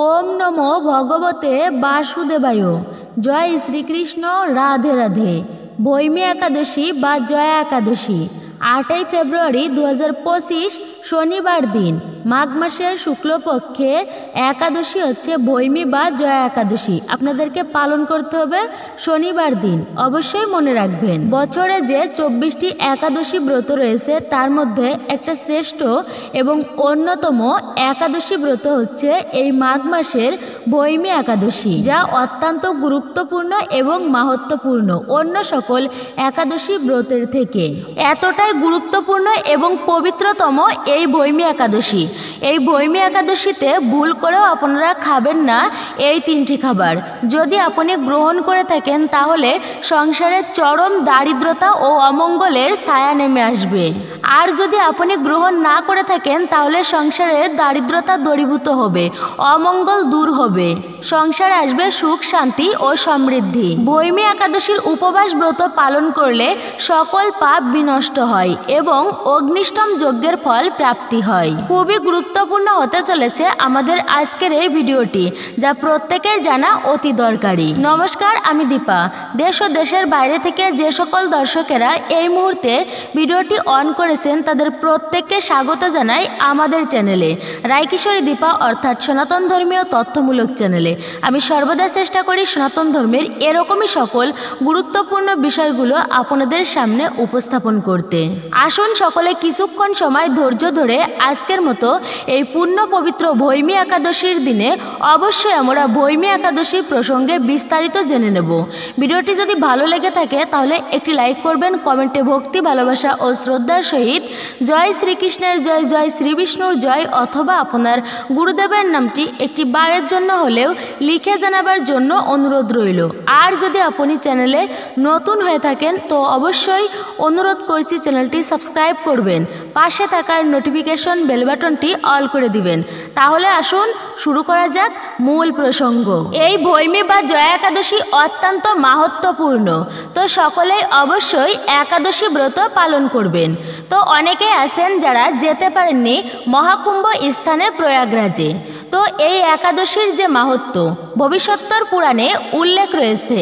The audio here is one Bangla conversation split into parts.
ওম নমো ভগবতে বাসুদেবায়। জয় শ্রীকৃষ্ণ। রাধে রাধে। ভৈমী একাদশী বা জয়া একাদশী 8ই ফেব্রুয়ারি 2025 শনিবার দিন। মাঘ মাসের শুক্লপক্ষের একাদশী হচ্ছে ভৈমী বা জয়া একাদশী। আপনাদেরকে পালন করতে হবে শনিবার দিন, অবশ্যই মনে রাখবেন। বছরে যে 24টি একাদশী ব্রত রয়েছে তার মধ্যে একটা শ্রেষ্ঠ এবং অন্যতম একাদশী ব্রত হচ্ছে এই মাঘ মাসের ভৈমী একাদশী, যা অত্যন্ত গুরুত্বপূর্ণ এবং মাহাত্ম্যপূর্ণ অন্য সকল একাদশী ব্রতের থেকে। এতটাই গুরুত্বপূর্ণ এবং পবিত্রতম এই ভৈমী একাদশী। এই ভৈমী একাদশীতে ভুল করেও আপনারা খাবেন না এই 3টি খাবার। যদি আপনি গ্রহণ করে থাকেন তাহলে সংসারে চরম দারিদ্রতা ও অমঙ্গলের ছায়া নেমে আসবে। আর যদি আপনি গ্রহণ না করে থাকেন তাহলে সংসারে দারিদ্রতা দূরীভূত হবে, অমঙ্গল দূর হবে, সংসারে আসবে সুখ, শান্তি ও সমৃদ্ধি। ভৈমী একাদশীর উপবাস ব্রত পালন করলে সকল পাপ বিনষ্ট হয় এবং অগ্নিষ্টম যজ্ঞের ফল প্রাপ্তি হয়। খুবই গুরুত্বপূর্ণ হতে চলেছে আমাদের আজকের এই ভিডিওটি, যা প্রত্যেকের জানা অতি দরকারি। নমস্কার, আমি দীপা। দেশ ও দেশের বাইরে থেকে যে সকল দর্শকেরা এই মুহূর্তে ভিডিওটি অন করেছেন তাদের প্রত্যেককে স্বাগত জানাই আমাদের চ্যানেলে রায়কিশোরী দীপা, অর্থাৎ সনাতন ধর্মীয় তথ্যমূলক চ্যানেলে। আমি সর্বদা চেষ্টা করি সনাতন ধর্মের এরকমই সকল গুরুত্বপূর্ণ বিষয়গুলো আপনাদের সামনে উপস্থাপন করতে। আসুন সকলে কিছুক্ষণ সময় ধৈর্য ধরে আজকের মতো এই পূর্ণ পবিত্র ভৈমী একাদশীর দিনে অবশ্যই আমরা ভৈমী একাদশীর প্রসঙ্গে বিস্তারিত জেনে নেব। ভিডিওটি যদি ভালো লেগে থাকে তাহলে একটি লাইক করবেন, কমেন্টে ভক্তি, ভালোবাসা ও শ্রদ্ধার সহিত জয় শ্রীকৃষ্ণের জয়, জয় শ্রী বিষ্ণুর জয় অথবা আপনার গুরুদেবের নামটি একটি বারের জন্য হলেও লিখে জানাবার জন্য অনুরোধ রইল। আর যদি আপনি চ্যানেলে নতুন হয়ে থাকেন তো অবশ্যই অনুরোধ করছি চ্যানেলটি সাবস্ক্রাইব করবেন, পাশে থাকার নোটিফিকেশন বেল বাটনটি অল করে দিবেন। তাহলে আসুন শুরু করা যাক মূল প্রসঙ্গ। এই ভৈমী বা জয়া একাদশী অত্যন্ত মাহাত্ম্যপূর্ণ, তো সকলেই অবশ্যই একাদশী ব্রত পালন করবেন। তো অনেকেই আছেন যারা যেতে পারেননি মহাকুম্ভ স্থানে প্রয়াগরাজে। তো এই একাদশীর যে মাহাত্ম্য ভবিষ্যত্তর পুরাণে উল্লেখ রয়েছে।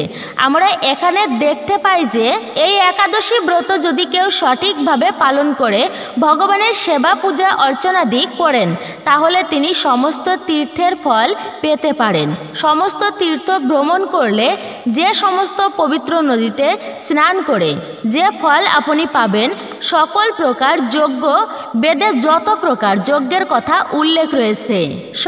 আমরা এখানে দেখতে পাই যে এই একাদশী ব্রত যদি কেউ সঠিকভাবে পালন করে ভগবানের সেবা, পূজা, অর্চনাদি করেন তাহলে তিনি সমস্ত তীর্থের ফল পেতে পারেন। সমস্ত তীর্থ ভ্রমণ করলে যে সমস্ত পবিত্র নদীতে স্নান করে যে ফল আপনি পাবেন, সকল প্রকার যজ্ঞ, বেদে যত প্রকার যজ্ঞের কথা উল্লেখ রয়েছে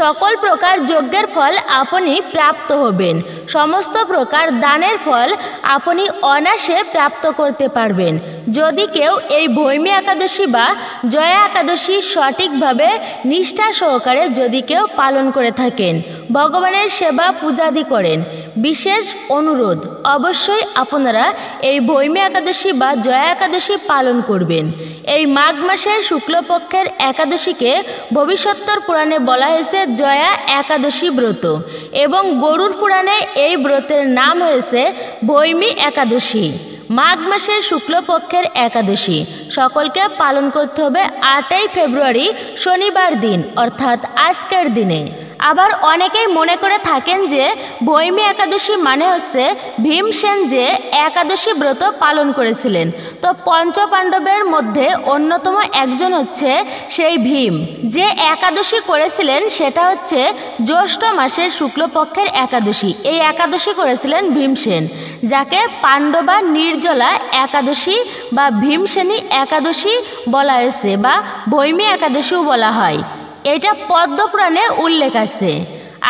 সকল প্রকার যজ্ঞের ফল আপনি প্রাপ্ত হবেন। সমস্ত প্রকার দানের ফল আপনি অনায়াসে প্রাপ্ত করতে পারবেন যদি কেউ এই ভৈমী একাদশী বা জয়া একাদশী সঠিকভাবে নিষ্ঠা সহকারে যদি কেউ পালন করে থাকেন, ভগবানের সেবা পূজাদি করেন। বিশেষ অনুরোধ, অবশ্যই আপনারা এই ভৈমী একাদশী বা জয়া একাদশী পালন করবেন। এই মাঘ মাসের শুক্লপক্ষের একাদশীকে ভবিষ্যত্তর পুরাণে বলা হয়েছে জয়া একাদশী ব্রত এবং গরুড় পুরাণে এই ব্রতের নাম হয়েছে ভৈমী একাদশী। মাঘ মাসের শুক্লপক্ষের একাদশী সকলকে পালন করতে হবে 8ই ফেব্রুয়ারি শনিবার দিন, অর্থাৎ আজকের দিনে। আবার অনেকেই মনে করে থাকেন যে ভৈমী একাদশী মানে হচ্ছে ভীমসেন যে একাদশী ব্রত পালন করেছিলেন। তো পঞ্চপাণ্ডবের মধ্যে অন্যতম একজন হচ্ছে সেই ভীম। যে একাদশী করেছিলেন সেটা হচ্ছে জ্যৈষ্ঠ মাসের শুক্লপক্ষের একাদশী। এই একাদশী করেছিলেন ভীমসেন, যাকে পাণ্ডবা নির্জলা একাদশী বা ভীমসেনী একাদশী বলা হয়েছে বা ভৈমী একাদশীও বলা হয়। এটা পদ্মপুরাণে উল্লেখ আছে।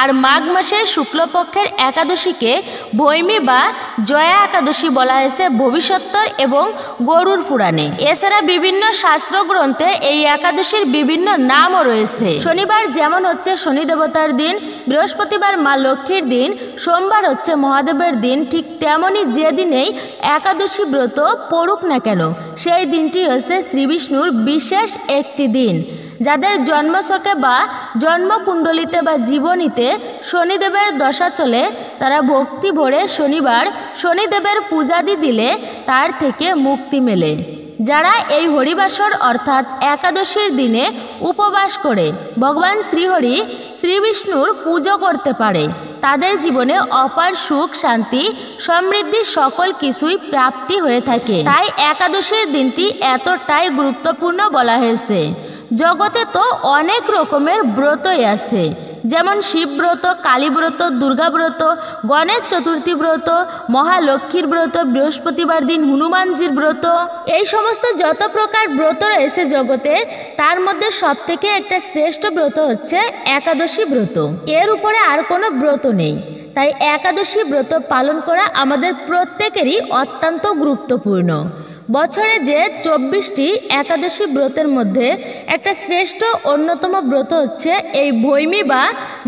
আর মাঘ মাসের শুক্লপক্ষের একাদশীকে ভৈমী বা জয়া একাদশী বলা হয়েছে ভবিষ্যত্তর এবং গরুড় পুরাণে। এছাড়া বিভিন্ন শাস্ত্র গ্রন্থে এই একাদশীর বিভিন্ন নামও রয়েছে। শনিবার যেমন হচ্ছে শনি দেবতার দিন, বৃহস্পতিবার মা লক্ষ্মীর দিন, সোমবার হচ্ছে মহাদেবের দিন, ঠিক তেমনই যে দিনেই একাদশী ব্রত পড়ুক না কেন সেই দিনটি হচ্ছে শ্রীবিষ্ণুর বিশেষ একটি দিন। যাদের জন্মছকে বা জন্মকুণ্ডলিতে বা জীবনীতে শনিদেবের দশা চলে তারা ভক্তি ভরে শনিবার শনিদেবের পূজাদি দিলে তার থেকে মুক্তি মেলে। যারা এই হরিবাসর অর্থাৎ একাদশীর দিনে উপবাস করে ভগবান শ্রীহরি শ্রী বিষ্ণুর পুজো করতে পারে তাদের জীবনে অপার সুখ শান্তি সমৃদ্ধি সকল কিছুই প্রাপ্তি হয়ে থাকে। তাই একাদশীর দিনটি এতটাই গুরুত্বপূর্ণ বলা হয়েছে। জগতে তো অনেক রকমের ব্রতই আছে, যেমন শিবব্রত, কালীব্রত, দুর্গাব্রত, গণেশ চতুর্থী ব্রত, মহালক্ষ্মীর ব্রত, বৃহস্পতিবার দিন হনুমানজির ব্রত, এই সমস্ত যত প্রকার ব্রত রয়েছে জগতে, তার মধ্যে সবথেকে একটা শ্রেষ্ঠ ব্রত হচ্ছে একাদশী ব্রত। এর উপরে আর কোনো ব্রত নেই। তাই একাদশী ব্রত পালন করা আমাদের প্রত্যেকেরই অত্যন্ত গুরুত্বপূর্ণ। বছরে যে 24টি একাদশী ব্রতের মধ্যে একটা শ্রেষ্ঠ অন্যতম ব্রত হচ্ছে এই ভৈমী বা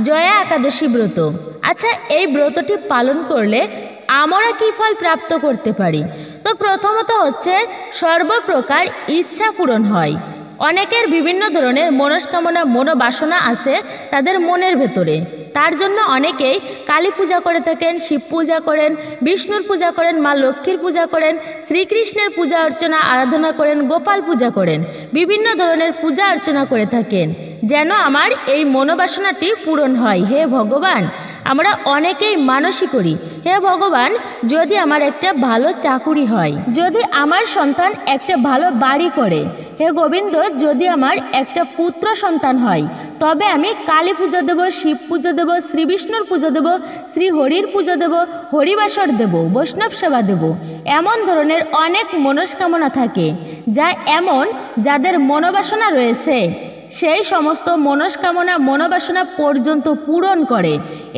জয়া একাদশী ব্রত। আচ্ছা, এই ব্রতটি পালন করলে আমরা কি ফল প্রাপ্ত করতে পারি? তো প্রথমত হচ্ছে সর্বপ্রকার ইচ্ছা পূরণ হয়। অনেকের বিভিন্ন ধরনের মনস্কামনা মনোবাসনা আছে তাদের মনের ভেতরে, তার জন্য অনেকেই কালী পূজা করে থাকেন, শিব পূজা করেন, বিষ্ণুর পূজা করেন, মা লক্ষ্মীর পূজা করেন, শ্রীকৃষ্ণের পূজা অর্চনা আরাধনা করেন, গোপাল পূজা করেন, বিভিন্ন ধরনের পূজা অর্চনা করে থাকেন যেন আমার এই মনোবাসনাটি পূরণ হয়। হে ভগবান, আমরা অনেকেই মানসিক করি, হে ভগবান যদি আমার একটা ভালো চাকুরি হয়, যদি আমার সন্তান একটা ভালো বাড়ি করে, হে গোবিন্দ যদি আমার একটা পুত্র সন্তান হয়, তবে আমি কালী পুজো দেব, শিব পুজো দেব, শ্রী বিষ্ণুর পুজো দেব, শ্রী হরির পুজো দেব, হরিবাসর দেব, বৈষ্ণব সেবা দেব। এমন ধরনের অনেক মনস্কামনা থাকে যা এমন যাদের মনোবাসনা রয়েছে সেই সমস্ত মনস্কামনা মনোবাসনা পর্যন্ত পূরণ করে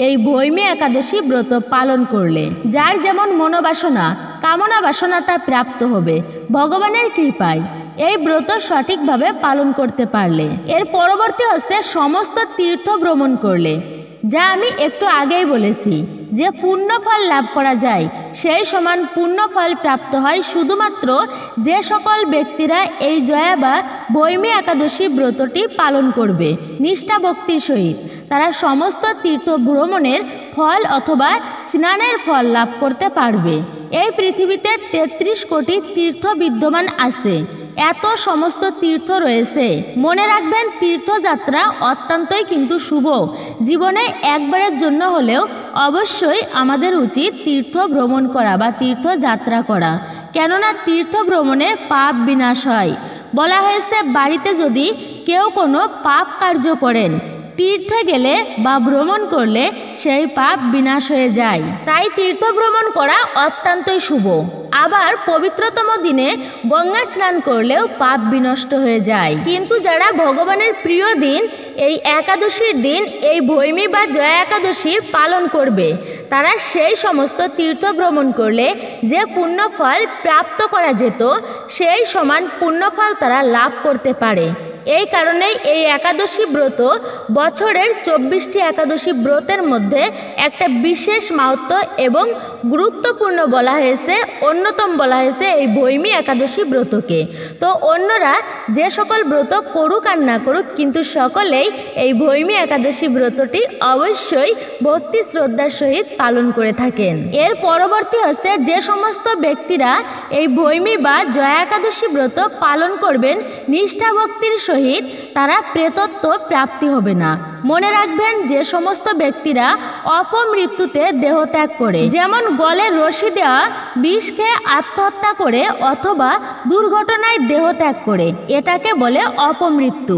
এই ভৈমী একাদশী ব্রত পালন করলে। যার যেমন মনোবাসনা কামনা বাসনা তা প্রাপ্ত হবে ভগবানের কৃপায় এই ব্রত সঠিকভাবে পালন করতে পারলে। এর পরবর্তী হচ্ছে সমস্ত তীর্থ ভ্রমণ করলে, যা আমি একটু আগেই বলেছি যে পুণ্যফল লাভ করা যায়, সেই সমান পুণ্যফল প্রাপ্ত হয় শুধুমাত্র যে সকল ব্যক্তিরা এই জয়া বা ভৈমী একাদশী ব্রতটি পালন করবে নিষ্ঠা ভক্তির সহিত। তারা সমস্ত তীর্থ ভ্রমণের ফল অথবা স্নানের ফল লাভ করতে পারবে। এই পৃথিবীতে 33 কোটি তীর্থ বিদ্যমান আছে, এত সমস্ত তীর্থ রয়েছে। মনে রাখবেন, তীর্থযাত্রা অত্যন্তই কিন্তু শুভ। জীবনে একবারের জন্য হলেও অবশ্যই আমাদের উচিত তীর্থ ভ্রমণ করা বা তীর্থযাত্রা করা, কেননা তীর্থ ভ্রমণে পাপ বিনাশ হয়। বলা হয়েছে বাড়িতে যদি কেউ কোনো পাপ কার্য করেন, তীর্থে গেলে বা ভ্রমণ করলে সেই পাপ বিনাশ হয়ে যায়। তাই তীর্থ ভ্রমণ করা অত্যন্তই শুভ। আবার পবিত্রতম দিনে গঙ্গা স্নান করলেও পাপ বিনষ্ট হয়ে যায়। কিন্তু যারা ভগবানের প্রিয় দিন এই একাদশীর দিন এই ভৈমী বা জয়া একাদশী পালন করবে, তারা সেই সমস্ত তীর্থ ভ্রমণ করলে যে পুণ্যফল প্রাপ্ত করা যেত সেই সমান পুণ্যফল তারা লাভ করতে পারে। এই কারণেই এই একাদশী ব্রত বছরের 24টি একাদশী ব্রতের মধ্যে একটা বিশেষ মাহাত্ম্য এবং গুরুত্বপূর্ণ বলা হয়েছে, অন্যতম বলা হয়েছে এই ভৈমী একাদশী ব্রতকে। তো অন্যরা যে সকল ব্রত করুক আর না করুক, কিন্তু সকলেই এই ভৈমী একাদশী ব্রতটি অবশ্যই ভক্তি শ্রদ্ধার সহিত পালন করে থাকেন। এর পরবর্তী হচ্ছে যে সমস্ত ব্যক্তিরা এই ভৈমী বা জয়া একাদশী ব্রত পালন করবেন নিষ্ঠা ভক্তির সহিত, তারা প্রেতত্ব প্রাপ্তি হবে না। মনে রাখবেন, যে সমস্ত ব্যক্তিরা অপমৃত্যুতে দেহত্যাগ করে, যেমন গলে রশি দেওয়া, বিষ খেয়ে আত্মহত্যা করে অথবা দুর্ঘটনায় দেহত্যাগ করে, এটাকে বলে অপমৃত্যু।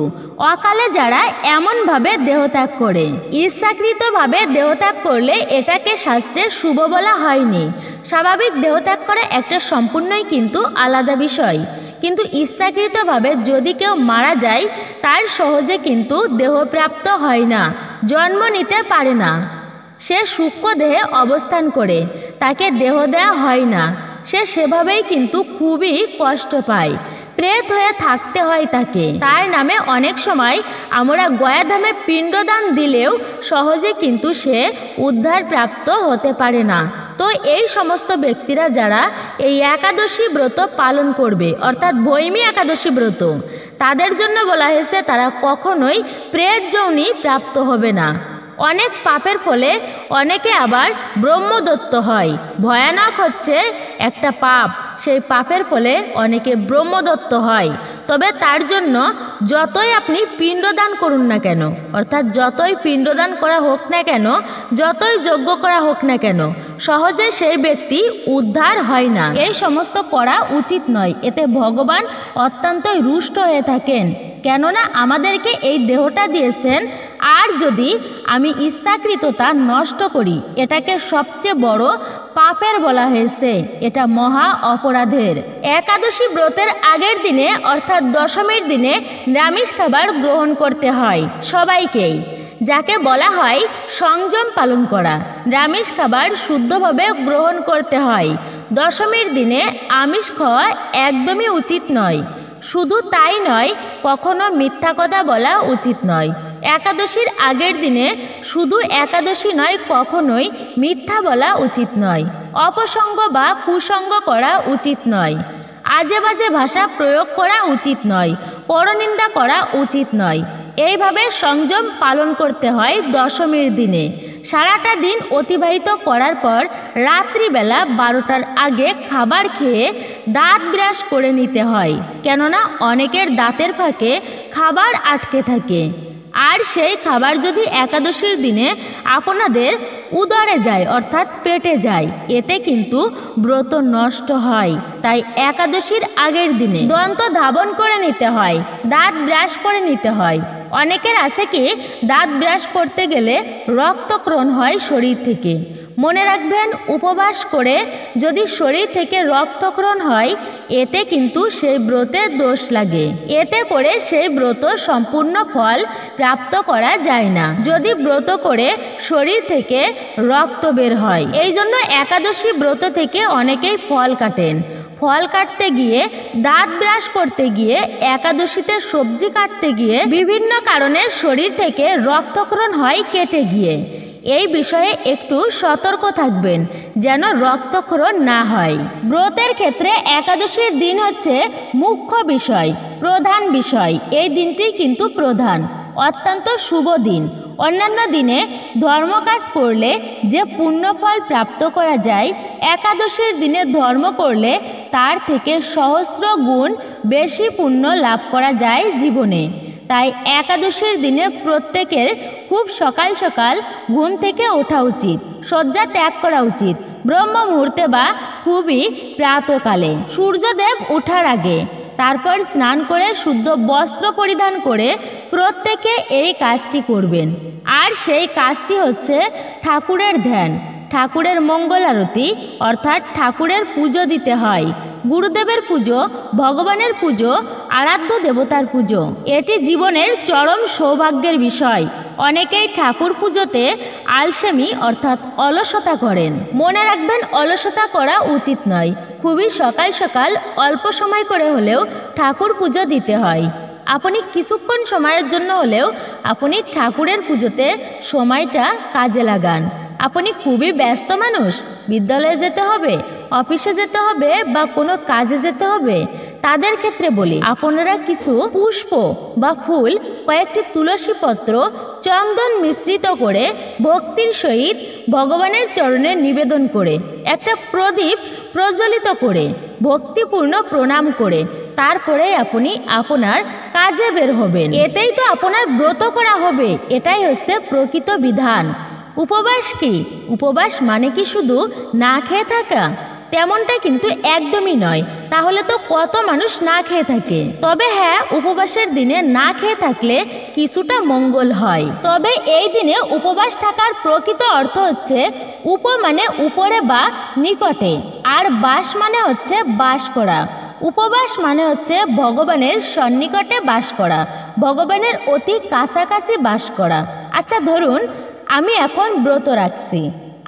অকালে যারা এমনভাবে দেহত্যাগ করে, ইচ্ছাকৃতভাবে দেহত্যাগ করলে এটাকে শাস্ত্রে শুভ বলা হয়নি। স্বাভাবিক দেহত্যাগ করা একটা সম্পূর্ণই কিন্তু আলাদা বিষয়। কিন্তু ইচ্ছাকৃতভাবে যদি কেউ মারা যায়, তার সহজে কিন্তু দেহপ্রাপ্ত হয় না, জন্ম নিতে পারে না। সে সূক্ষ্ম দেহে অবস্থান করে, তাকে দেহ দেওয়া হয় না। সে সেভাবেই কিন্তু খুবই কষ্ট পায়, প্রেত হয়ে থাকতে হয় তাকে। তার নামে অনেক সময় আমরা গয়াধামে পিণ্ডদান দিলেও সহজে কিন্তু সে উদ্ধার প্রাপ্ত হতে পারে না। তো এই সমস্ত ব্যক্তিরা যারা এই একাদশী ব্রত পালন করবে, অর্থাৎ ভৈমী একাদশী ব্রত, তাদের জন্য বলা হয়েছে তারা কখনোই প্রেত যোনি প্রাপ্ত হবে না। অনেক পাপের ফলে অনেকে আবার ব্রহ্মদত্ত হয়। ভয়ানক হচ্ছে একটা পাপ, সেই পাপের ফলে অনেকে ব্রহ্মদত্ত হয়। তবে তার জন্য যতই আপনি পিণ্ডদান করুন না কেন, অর্থাৎ যতই পিণ্ডদান করা হোক না কেন, যতই যজ্ঞ করা হোক না কেন, সহজে সেই ব্যক্তি উদ্ধার হয় না। এই সমস্ত করা উচিত নয়, এতে ভগবান অত্যন্তই রুষ্ট হয়ে থাকেন। কেননা আমাদেরকে এই দেহটা দিয়েছেন, আর যদি আমি ইচ্ছাকৃত তা নষ্ট করি, এটাকে সবচেয়ে বড় পাপের বলা হয়েছে, এটা মহা অপরাধের। একাদশী ব্রতের আগের দিনে অর্থাৎ দশমীর দিনে নিরামিষ খাবার গ্রহণ করতে হয় সবাইকেই, যাকে বলা হয় সংযম পালন করা। নিরামিষ খাবার শুদ্ধভাবে গ্রহণ করতে হয়। দশমীর দিনে আমিষ খাওয়া একদমই উচিত নয়। শুধু তাই নয়, কখনো মিথ্যা কথা বলা উচিত নয়। একাদশীর আগের দিনে শুধু একাদশী নয়, কখনোই মিথ্যা বলা উচিত নয়। অপসঙ্গ বা কুসঙ্গ করা উচিত নয়। আজে বাজে ভাষা প্রয়োগ করা উচিত নয়। পরনিন্দা করা উচিত নয়। এইভাবে সংযম পালন করতে হয় দশমীর দিনে। সারাটা দিন অতিবাহিত করার পর রাত্রিবেলা 12টার আগে খাবার খেয়ে দাঁত ব্রাশ করে নিতে হয়, কেননা অনেকের দাঁতের ফাঁকে খাবার আটকে থাকে। আর সেই খাবার যদি একাদশীর দিনে আপনাদের উদরে যায় অর্থাৎ পেটে যায়, এতে কিন্তু ব্রত নষ্ট হয়। তাই একাদশীর আগের দিনে দন্ত ধাবন করে নিতে হয়, দাঁত ব্রাশ করে নিতে হয়। অনেকের আছে কি, দাঁত ব্রাশ করতে গেলে রক্তক্ষরণ হয় শরীর থেকে। মনে রাখবেন, উপবাস করে যদি শরীর থেকে রক্তক্ষরণ হয়, এতে কিন্তু সেই ব্রতে দোষ লাগে। এতে করে সেই ব্রত সম্পূর্ণ ফল প্রাপ্ত করা যায় না, যদি ব্রত করে শরীর থেকে রক্ত বের হয়। এই জন্য একাদশী ব্রত থেকে অনেকেই ফল কাটেন। ফল কাটতে গিয়ে, দাঁত ব্রাশ করতে গিয়ে, একাদশীতে সবজি কাটতে গিয়ে বিভিন্ন কারণে শরীর থেকে রক্তক্ষরণ হয় কেটে গিয়ে। এই বিষয়ে একটু সতর্ক থাকবেন যেন রক্তক্ষরণ না হয়। ব্রতের ক্ষেত্রে একাদশীর দিন হচ্ছে মুখ্য বিষয়, প্রধান বিষয়। এই দিনটি কিন্তু প্রধান, অত্যন্ত শুভ দিন। অন্যান্য দিনে ধর্মকাজ করলে যে পুণ্যফল প্রাপ্ত করা যায়, একাদশীর দিনে ধর্ম করলে তার থেকে সহস্র গুণ বেশি পুণ্য লাভ করা যায় জীবনে। তাই একাদশীর দিনে প্রত্যেকের খুব সকাল সকাল ঘুম থেকে ওঠা উচিত, শয্যা ত্যাগ করা উচিত, ব্রহ্ম মুহূর্তে বা খুবই প্রাতকালে, সূর্যদেব ওঠার আগে। তারপর স্নান করে শুদ্ধ বস্ত্র পরিধান করে প্রত্যেকে এই কাজটি করবেন। আর সেই কাজটি হচ্ছে ঠাকুরের ধ্যান, ঠাকুরের মঙ্গল আরতি, অর্থাৎ ঠাকুরের পুজো দিতে হয়। গুরুদেবের পুজো, ভগবানের পুজো, আরাধ্য দেবতার পুজো, এটি জীবনের চরম সৌভাগ্যের বিষয়। অনেকেই ঠাকুর পুজোতে আলসেমি অর্থাৎ অলসতা করেন। মনে রাখবেন, অলসতা করা উচিত নয়। খুবই সকাল সকাল অল্প সময় করে হলেও ঠাকুর পুজো দিতে হয়। আপনি কিছুক্ষণ সময়ের জন্য হলেও আপনি ঠাকুরের পুজোতে সময়টা কাজে লাগান। আপনি খুবই ব্যস্ত মানুষ, বিদ্যালয়ে যেতে হবে, অফিসে যেতে হবে বা কোনো কাজে যেতে হবে, তাদের ক্ষেত্রে বলি, আপনারা কিছু পুষ্প বা ফুল, কয়েকটি তুলসী পত্র, চন্দন মিশ্রিত করে ভক্তির সহিত ভগবানের চরণে নিবেদন করে, একটা প্রদীপ প্রজ্বলিত করে, ভক্তিপূর্ণ প্রণাম করে তারপরে আপনি আপনার কাজে বের হবেন। এতেই তো আপনার ব্রত করা হবে। এটাই হচ্ছে প্রকৃত বিধান। উপবাস কি? উপবাস মানে কি শুধু না খেয়ে থাকা? তেমনটা কিন্তু একদমই নয়। তাহলে তো কত মানুষ না খেয়ে থাকে। তবে হ্যাঁ, উপবাসের দিনে না খেয়ে থাকলে কিছুটা মঙ্গল হয়। তবে এই দিনে উপবাস থাকার প্রকৃত অর্থ হচ্ছে উপ মানে উপরে বা নিকটে, আর বাস মানে হচ্ছে বাস করা। উপবাস মানে হচ্ছে ভগবানের সন্নিকটে বাস করা, ভগবানের অতি কাছাকাছি বাস করা। আচ্ছা ধরুন আমি এখন ব্রত রাখছি,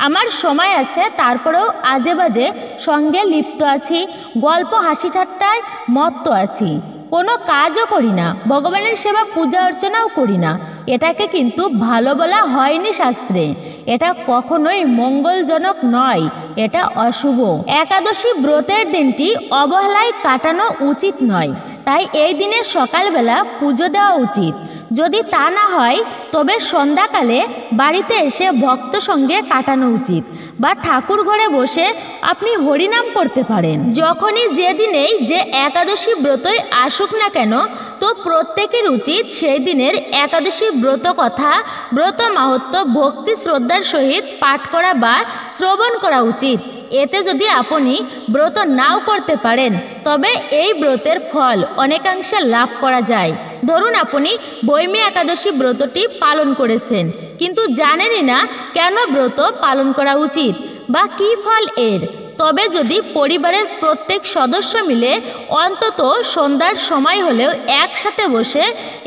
আমার সময় আছে, তারপরেও আজে বাজে সঙ্গে লিপ্ত আছি, গল্প হাসি ঠাট্টায় মত্ত আছি, কোনো কাজও করি না, ভগবানের সেবা পূজা অর্চনাও করি না, এটাকে কিন্তু ভালো বলা হয়নি শাস্ত্রে। এটা কখনোই মঙ্গলজনক নয়, এটা অশুভ। একাদশী ব্রতের দিনটি অবহেলায় কাটানো উচিত নয়। তাই এই দিনে সকালবেলা পুজো দেওয়া উচিত। যদি তা না হয় তবে সন্ধ্যাকালে বাড়িতে এসে ভক্ত সঙ্গে কাটানো উচিত, বা ঠাকুর ঘরে বসে আপনি হরিনাম করতে পারেন। যখনই যেদিনেই যে একাদশী ব্রতই আসুক না কেন, তো প্রত্যেকের উচিত সেই দিনের একাদশী ব্রত কথা, ব্রত মাহাত্ম্য ভক্তি শ্রদ্ধার সহিত পাঠ করা বা শ্রবণ করা উচিত। এতে যদি আপনি ব্রত নাও করতে পারেন, তবে এই ব্রতের ফল অনেকাংশে লাভ করা যায়। ধরুন আপনি বৈমী একাদশী ব্রতটি পালন করেছেন, কিন্তু জানেনই না কেন ব্রত পালন করা উচিত বা কী ফল এর। তবে যদি পরিবারের প্রত্যেক সদস্য মিলে অন্তত সন্ধ্যার সময় হলেও একসাথে বসে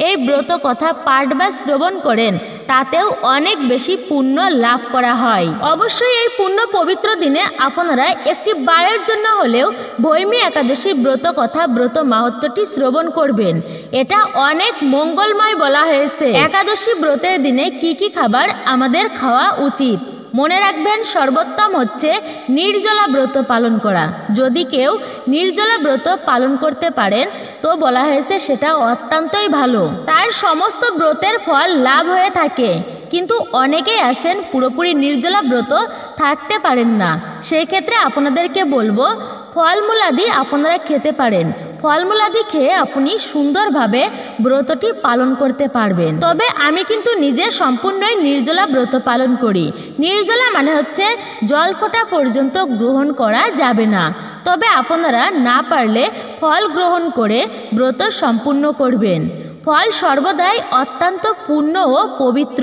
এই ব্রত কথা পাঠ বা শ্রবণ করেন, তাতেও অনেক বেশি পুণ্য লাভ করা হয়। অবশ্যই এই পুণ্য পবিত্র দিনে আপনারা একটি বারের জন্য হলেও বৈমী একাদশী ব্রত কথা ব্রত মাহাত্ম্যটি শ্রবণ করবেন। এটা অনেক মঙ্গলময় বলা হয়েছে। একাদশী ব্রতের দিনে কি কি খাবার আমাদের খাওয়া উচিত? মনে রাখবেন, সর্বোত্তম হচ্ছে নির্জলা ব্রত পালন করা। যদি কেউ নির্জলা ব্রত পালন করতে পারেন, তো বলা হয়েছে সেটা অত্যন্তই ভালো, তার সমস্ত ব্রতের ফল লাভ হয়ে থাকে। কিন্তু অনেকেই আছেন পুরোপুরি নির্জলা ব্রত থাকতে পারেন না। সেই ক্ষেত্রে আপনাদেরকে বলবো, ফলমূলাদি আপনারা খেতে পারেন। ফলমূলাদি খেয়ে আপনি সুন্দরভাবে ব্রতটি পালন করতে পারবেন। তবে আমি কিন্তু নিজে সম্পূর্ণই নির্জলা ব্রত পালন করি। নির্জলা মানে হচ্ছে জল ফোঁটা পর্যন্ত গ্রহণ করা যাবে না। তবে আপনারা না পারলে ফল গ্রহণ করে ব্রত সম্পূর্ণ করবেন। ফল সর্বদাই অত্যন্ত পূর্ণ ও পবিত্র।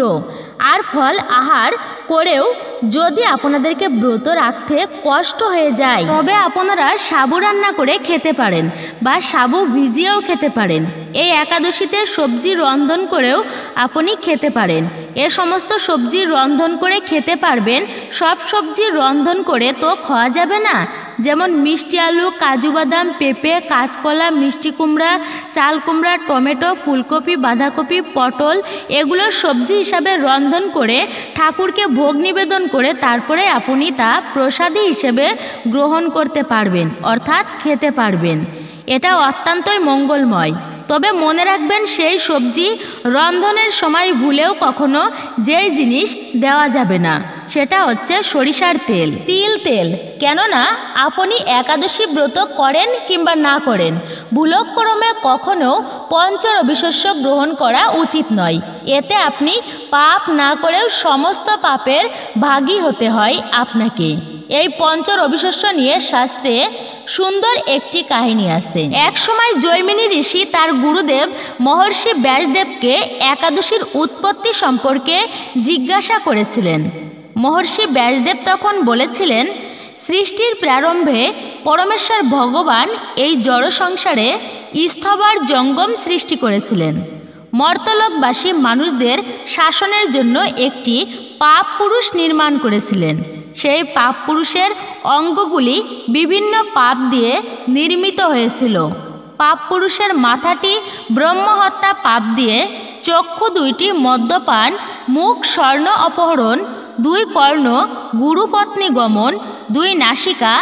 আর ফল আহার করেও যদি আপনাদেরকে ব্রত রাখতে কষ্ট হয়ে যায়, তবে আপনারা সাবু রান্না করে খেতে পারেন বা সাবু ভিজিয়েও খেতে পারেন। এই একাদশীতে সবজি রন্ধন করেও আপনি খেতে পারেন। এ সমস্ত সবজি রন্ধন করে খেতে পারবেন। সব সবজি রন্ধন করে তো খাওয়া যাবে না, যেমন মিষ্টি আলু, কাজু বাদাম, পেঁপে, কাঁচকলা, মিষ্টি কুমড়া, চাল কুমড়া, টমেটো, ফুলকপি, বাঁধাকপি, পটল, এগুলো সবজি হিসাবে রন্ধন করে ঠাকুরকে ভোগ নিবেদন করে তারপরে আপনি তা প্রসাদী হিসেবে গ্রহণ করতে পারবেন, অর্থাৎ খেতে পারবেন। এটা অত্যন্তই মঙ্গলময়। তবে মনে রাখবেন, সেই সবজি রন্ধনের সময় ভুলেও কখনো যেই জিনিস দেওয়া যাবে না, সেটা হচ্ছে সরিষার তেল, তিল তেল। কেননা আপনি একাদশী ব্রত করেন কিংবা না করেন, ভুলক্রমে কখনো পঞ্চরবিশস্য গ্রহণ করা উচিত নয়। এতে আপনি পাপ না করেও সমস্ত পাপের ভাগী হতে হয় আপনাকে। এই পঞ্চরবিশস্য নিয়ে শাস্ত্রে সুন্দর একটি কাহিনী আছে। এক সময় জৈমিনী ঋষি তার গুরুদেব মহর্ষি ব্যাসদেবকে একাদশীর উৎপত্তি সম্পর্কে জিজ্ঞাসা করেছিলেন। মহর্ষি ব্যাসদেব তখন বলেছিলেন, সৃষ্টির প্রারম্ভে পরমেশ্বর ভগবান এই জড় সংসারে স্থবর জঙ্গম সৃষ্টি করেছিলেন। মর্তলোকবাসী মানুষদের শাসনের জন্য একটি পাপ পুরুষ নির্মাণ করেছিলেন। সেই পাপ পুরুষের অঙ্গগুলি বিভিন্ন পাপ দিয়ে নির্মিত হয়েছিল। পাপ পুরুষের মাথাটি ব্রহ্মহত্যা পাপ দিয়ে, চক্ষু দুইটি মদ্যপান, মুখ স্বর্ণ অপহরণ, দুই কর্ণ গুরুপত্নী গমন, দুই নাসিকা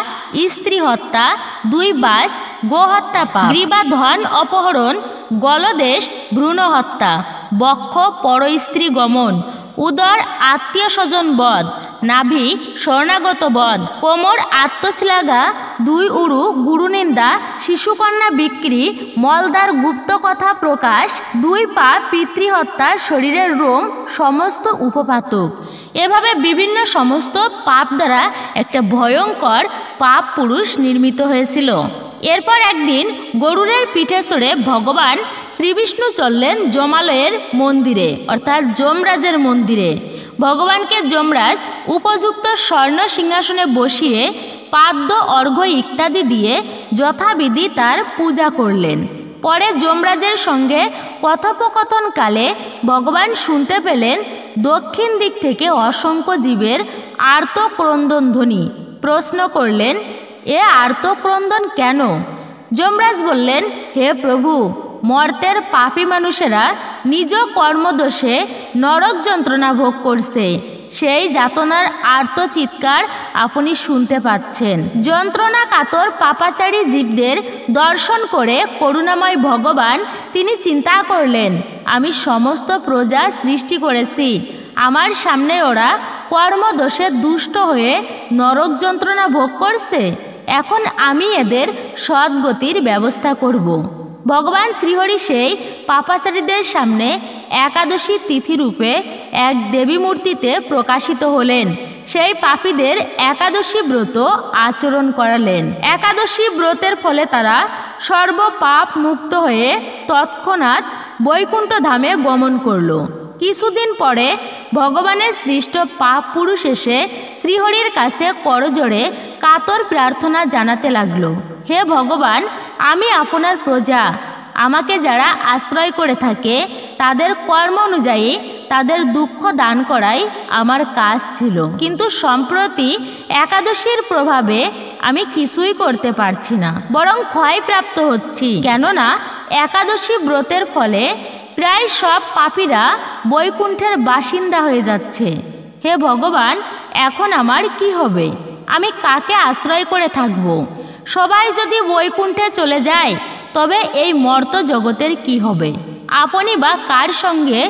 স্ত্রী হত্যা, দুই বাস গোহত্যা পাপ, গ্রীবা ধন অপহরণ, গলদেশ ভ্রূণ হত্যা, বক্ষ পরস্ত্রী গমন, উদর আত্মীয় স্বজন বধ, নাভি শরণাগত বধ, কোমর আত্মশ্লাঘা, দুই উরু গুরুনিন্দা, শিশুকন্যা বিক্রি, মলদার গুপ্ত কথা প্রকাশ, দুই পা পিতৃহত্যা, শরীরের রোম সমস্ত উপপাতক। এভাবে বিভিন্ন সমস্ত পাপ দ্বারা একটা ভয়ঙ্কর পাপ পুরুষ নির্মিত হয়েছিল। এরপর একদিন গরুরের পিঠে চড়ে ভগবান শ্রীবিষ্ণু চললেন যমালয়ের মন্দিরে, অর্থাৎ যমরাজের মন্দিরে। ভগবানকে যমরাজ উপযুক্ত স্বর্ণ সিংহাসনে বসিয়ে পাদ্য অর্ঘ্য ইত্যাদি দিয়ে যথাবিধি তার পূজা করলেন। পরে যমরাজের সঙ্গে কথোপকথনকালে ভগবান শুনতে পেলেন দক্ষিণ দিক থেকে অসংখ্য জীবের আর্তক্রন্দন ধ্বনি। প্রশ্ন করলেন, এ আর্তক্রন্দন কেন? যমরাজ বললেন, হে প্রভু, মর্তের পাপী মানুষেরা নিজ কর্মদোষে নরক যন্ত্রণা ভোগ করছে। সেই যাতনার আর্ত চিৎকার আপনি শুনতে পাচ্ছেন। যন্ত্রণা কাতর পাপাচারী জীবদের দর্শন করে করুণাময় ভগবান তিনি চিন্তা করলেন, আমি সমস্ত প্রজা সৃষ্টি করেছি, আমার সামনে ওরা কর্মদোষে দুষ্ট হয়ে নরক যন্ত্রণা ভোগ করছে, এখন আমি এদের সদ্গতির ব্যবস্থা করব। ভগবান শ্রীহরি সেই পাপাচারীদের সামনে একাদশী তিথিরূপে এক দেবী মূর্তিতে প্রকাশিত হলেন। সেই পাপীদের একাদশী ব্রত আচরণ করালেন। একাদশী ব্রতের ফলে তারা সর্বপাপ মুক্ত হয়ে তৎক্ষণাৎ বৈকুণ্ঠ ধামে গমন করল। কিছুদিন পরে ভগবানের সৃষ্ট পাপ পুরুষ এসে শ্রীহরির কাছে করজোড়ে কাতর প্রার্থনা জানাতে লাগলো, হে ভগবান, আমি আপনার প্রজা, আমাকে যারা আশ্রয় করে থাকে তাদের কর্ম অনুযায়ী তাদের দুঃখ দান করাই আমার কাজ ছিল, কিন্তু সম্প্রতি একাদশীর প্রভাবে আমি কিছুই করতে পারছি না, বরং ক্ষয়প্রাপ্ত হচ্ছি, কেননা একাদশী ব্রতের ফলে প্রায় সব পাপীরা বৈকুণ্ঠের বাসিন্দা হয়ে যাচ্ছে। হে ভগবান, এখন আমার কি হবে? আমি কাকে আশ্রয় করে থাকব? সবাই যদি বৈকুণ্ঠে চলে যায় তবে এই মর্ত জগতের কি হবে? আপনি বা কার সঙ্গে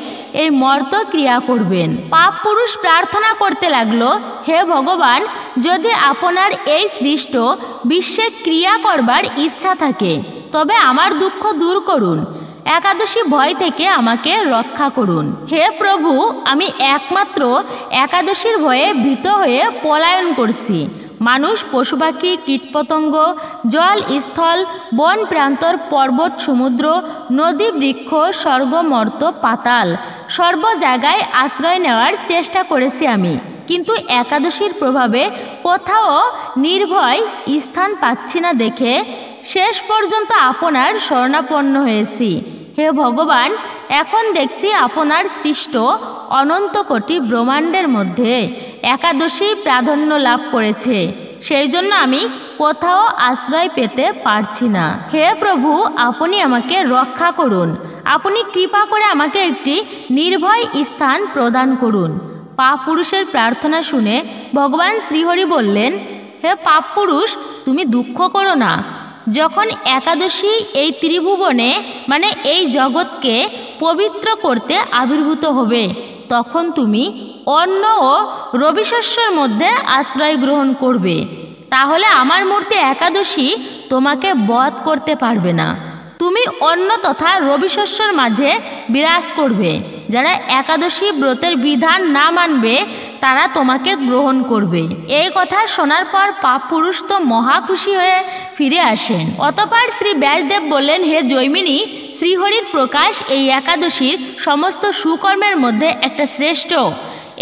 এই মর্ত ক্রিয়া করবেন? পাপ পুরুষ প্রার্থনা করতে লাগলো, হে ভগবান, যদি আপনার এই সৃষ্ট বিশ্বে ক্রিয়া করবার ইচ্ছা থাকে তবে আমার দুঃখ দূর করুন, একাদশী ভয় থেকে আমাকে রক্ষা করুন। হে প্রভু, আমি একমাত্র একাদশীর ভয়ে ভীত হয়ে পলায়ন করছি। মানুষ, পশু পাখি, কীটপতঙ্গ, জল স্থল, বন প্রান্তর, পর্বত, সমুদ্র, নদী, বৃক্ষ, স্বর্গ, মর্ত, পাতাল, সর্ব জায়গায় আশ্রয় নেওয়ার চেষ্টা করেছি আমি, কিন্তু একাদশীর প্রভাবে কোথাও নির্ভয় স্থান পাচ্ছি না দেখে শেষ পর্যন্ত আপনার শরণাপন্ন হয়েছি। হে ভগবান, এখন দেখছি আপনার সৃষ্ট অনন্ত কোটি ব্রহ্মাণ্ডের মধ্যে একাদশী প্রাধান্য লাভ করেছে, সেই জন্য আমি কোথাও আশ্রয় পেতে পারছি না। হে প্রভু, আপনি আমাকে রক্ষা করুন, আপনি কৃপা করে আমাকে একটি নির্ভয় স্থান প্রদান করুন। পাপ পুরুষের প্রার্থনা শুনে ভগবান শ্রীহরি বললেন, হে পাপ পুরুষ, তুমি দুঃখ করো না। যখন একাদশী এই ত্রিভুবনে মানে এই জগৎকে পবিত্র করতে আবির্ভূত হবে, তখন তুমি অন্ন ও রবিশস্যের মধ্যে আশ্রয় গ্রহণ করবে, তাহলে আমার মূর্তি একাদশী তোমাকে বধ করতে পারবে না। তুমি অন্ন তথা রবিশস্যের মাঝে বিরাজ করবে। যারা একাদশী ব্রতের বিধান না মানবে তারা তোমাকে গ্রহণ করবে। এই কথা শোনার পর পাপ পুরুষ তো মহা খুশি হয়ে ফিরে আসেন। অতঃপর শ্রী ব্যাসদেব বললেন, হে জৈমিনী, শ্রীহরির প্রকাশ এই একাদশীর সমস্ত সুকর্মের মধ্যে একটা শ্রেষ্ঠ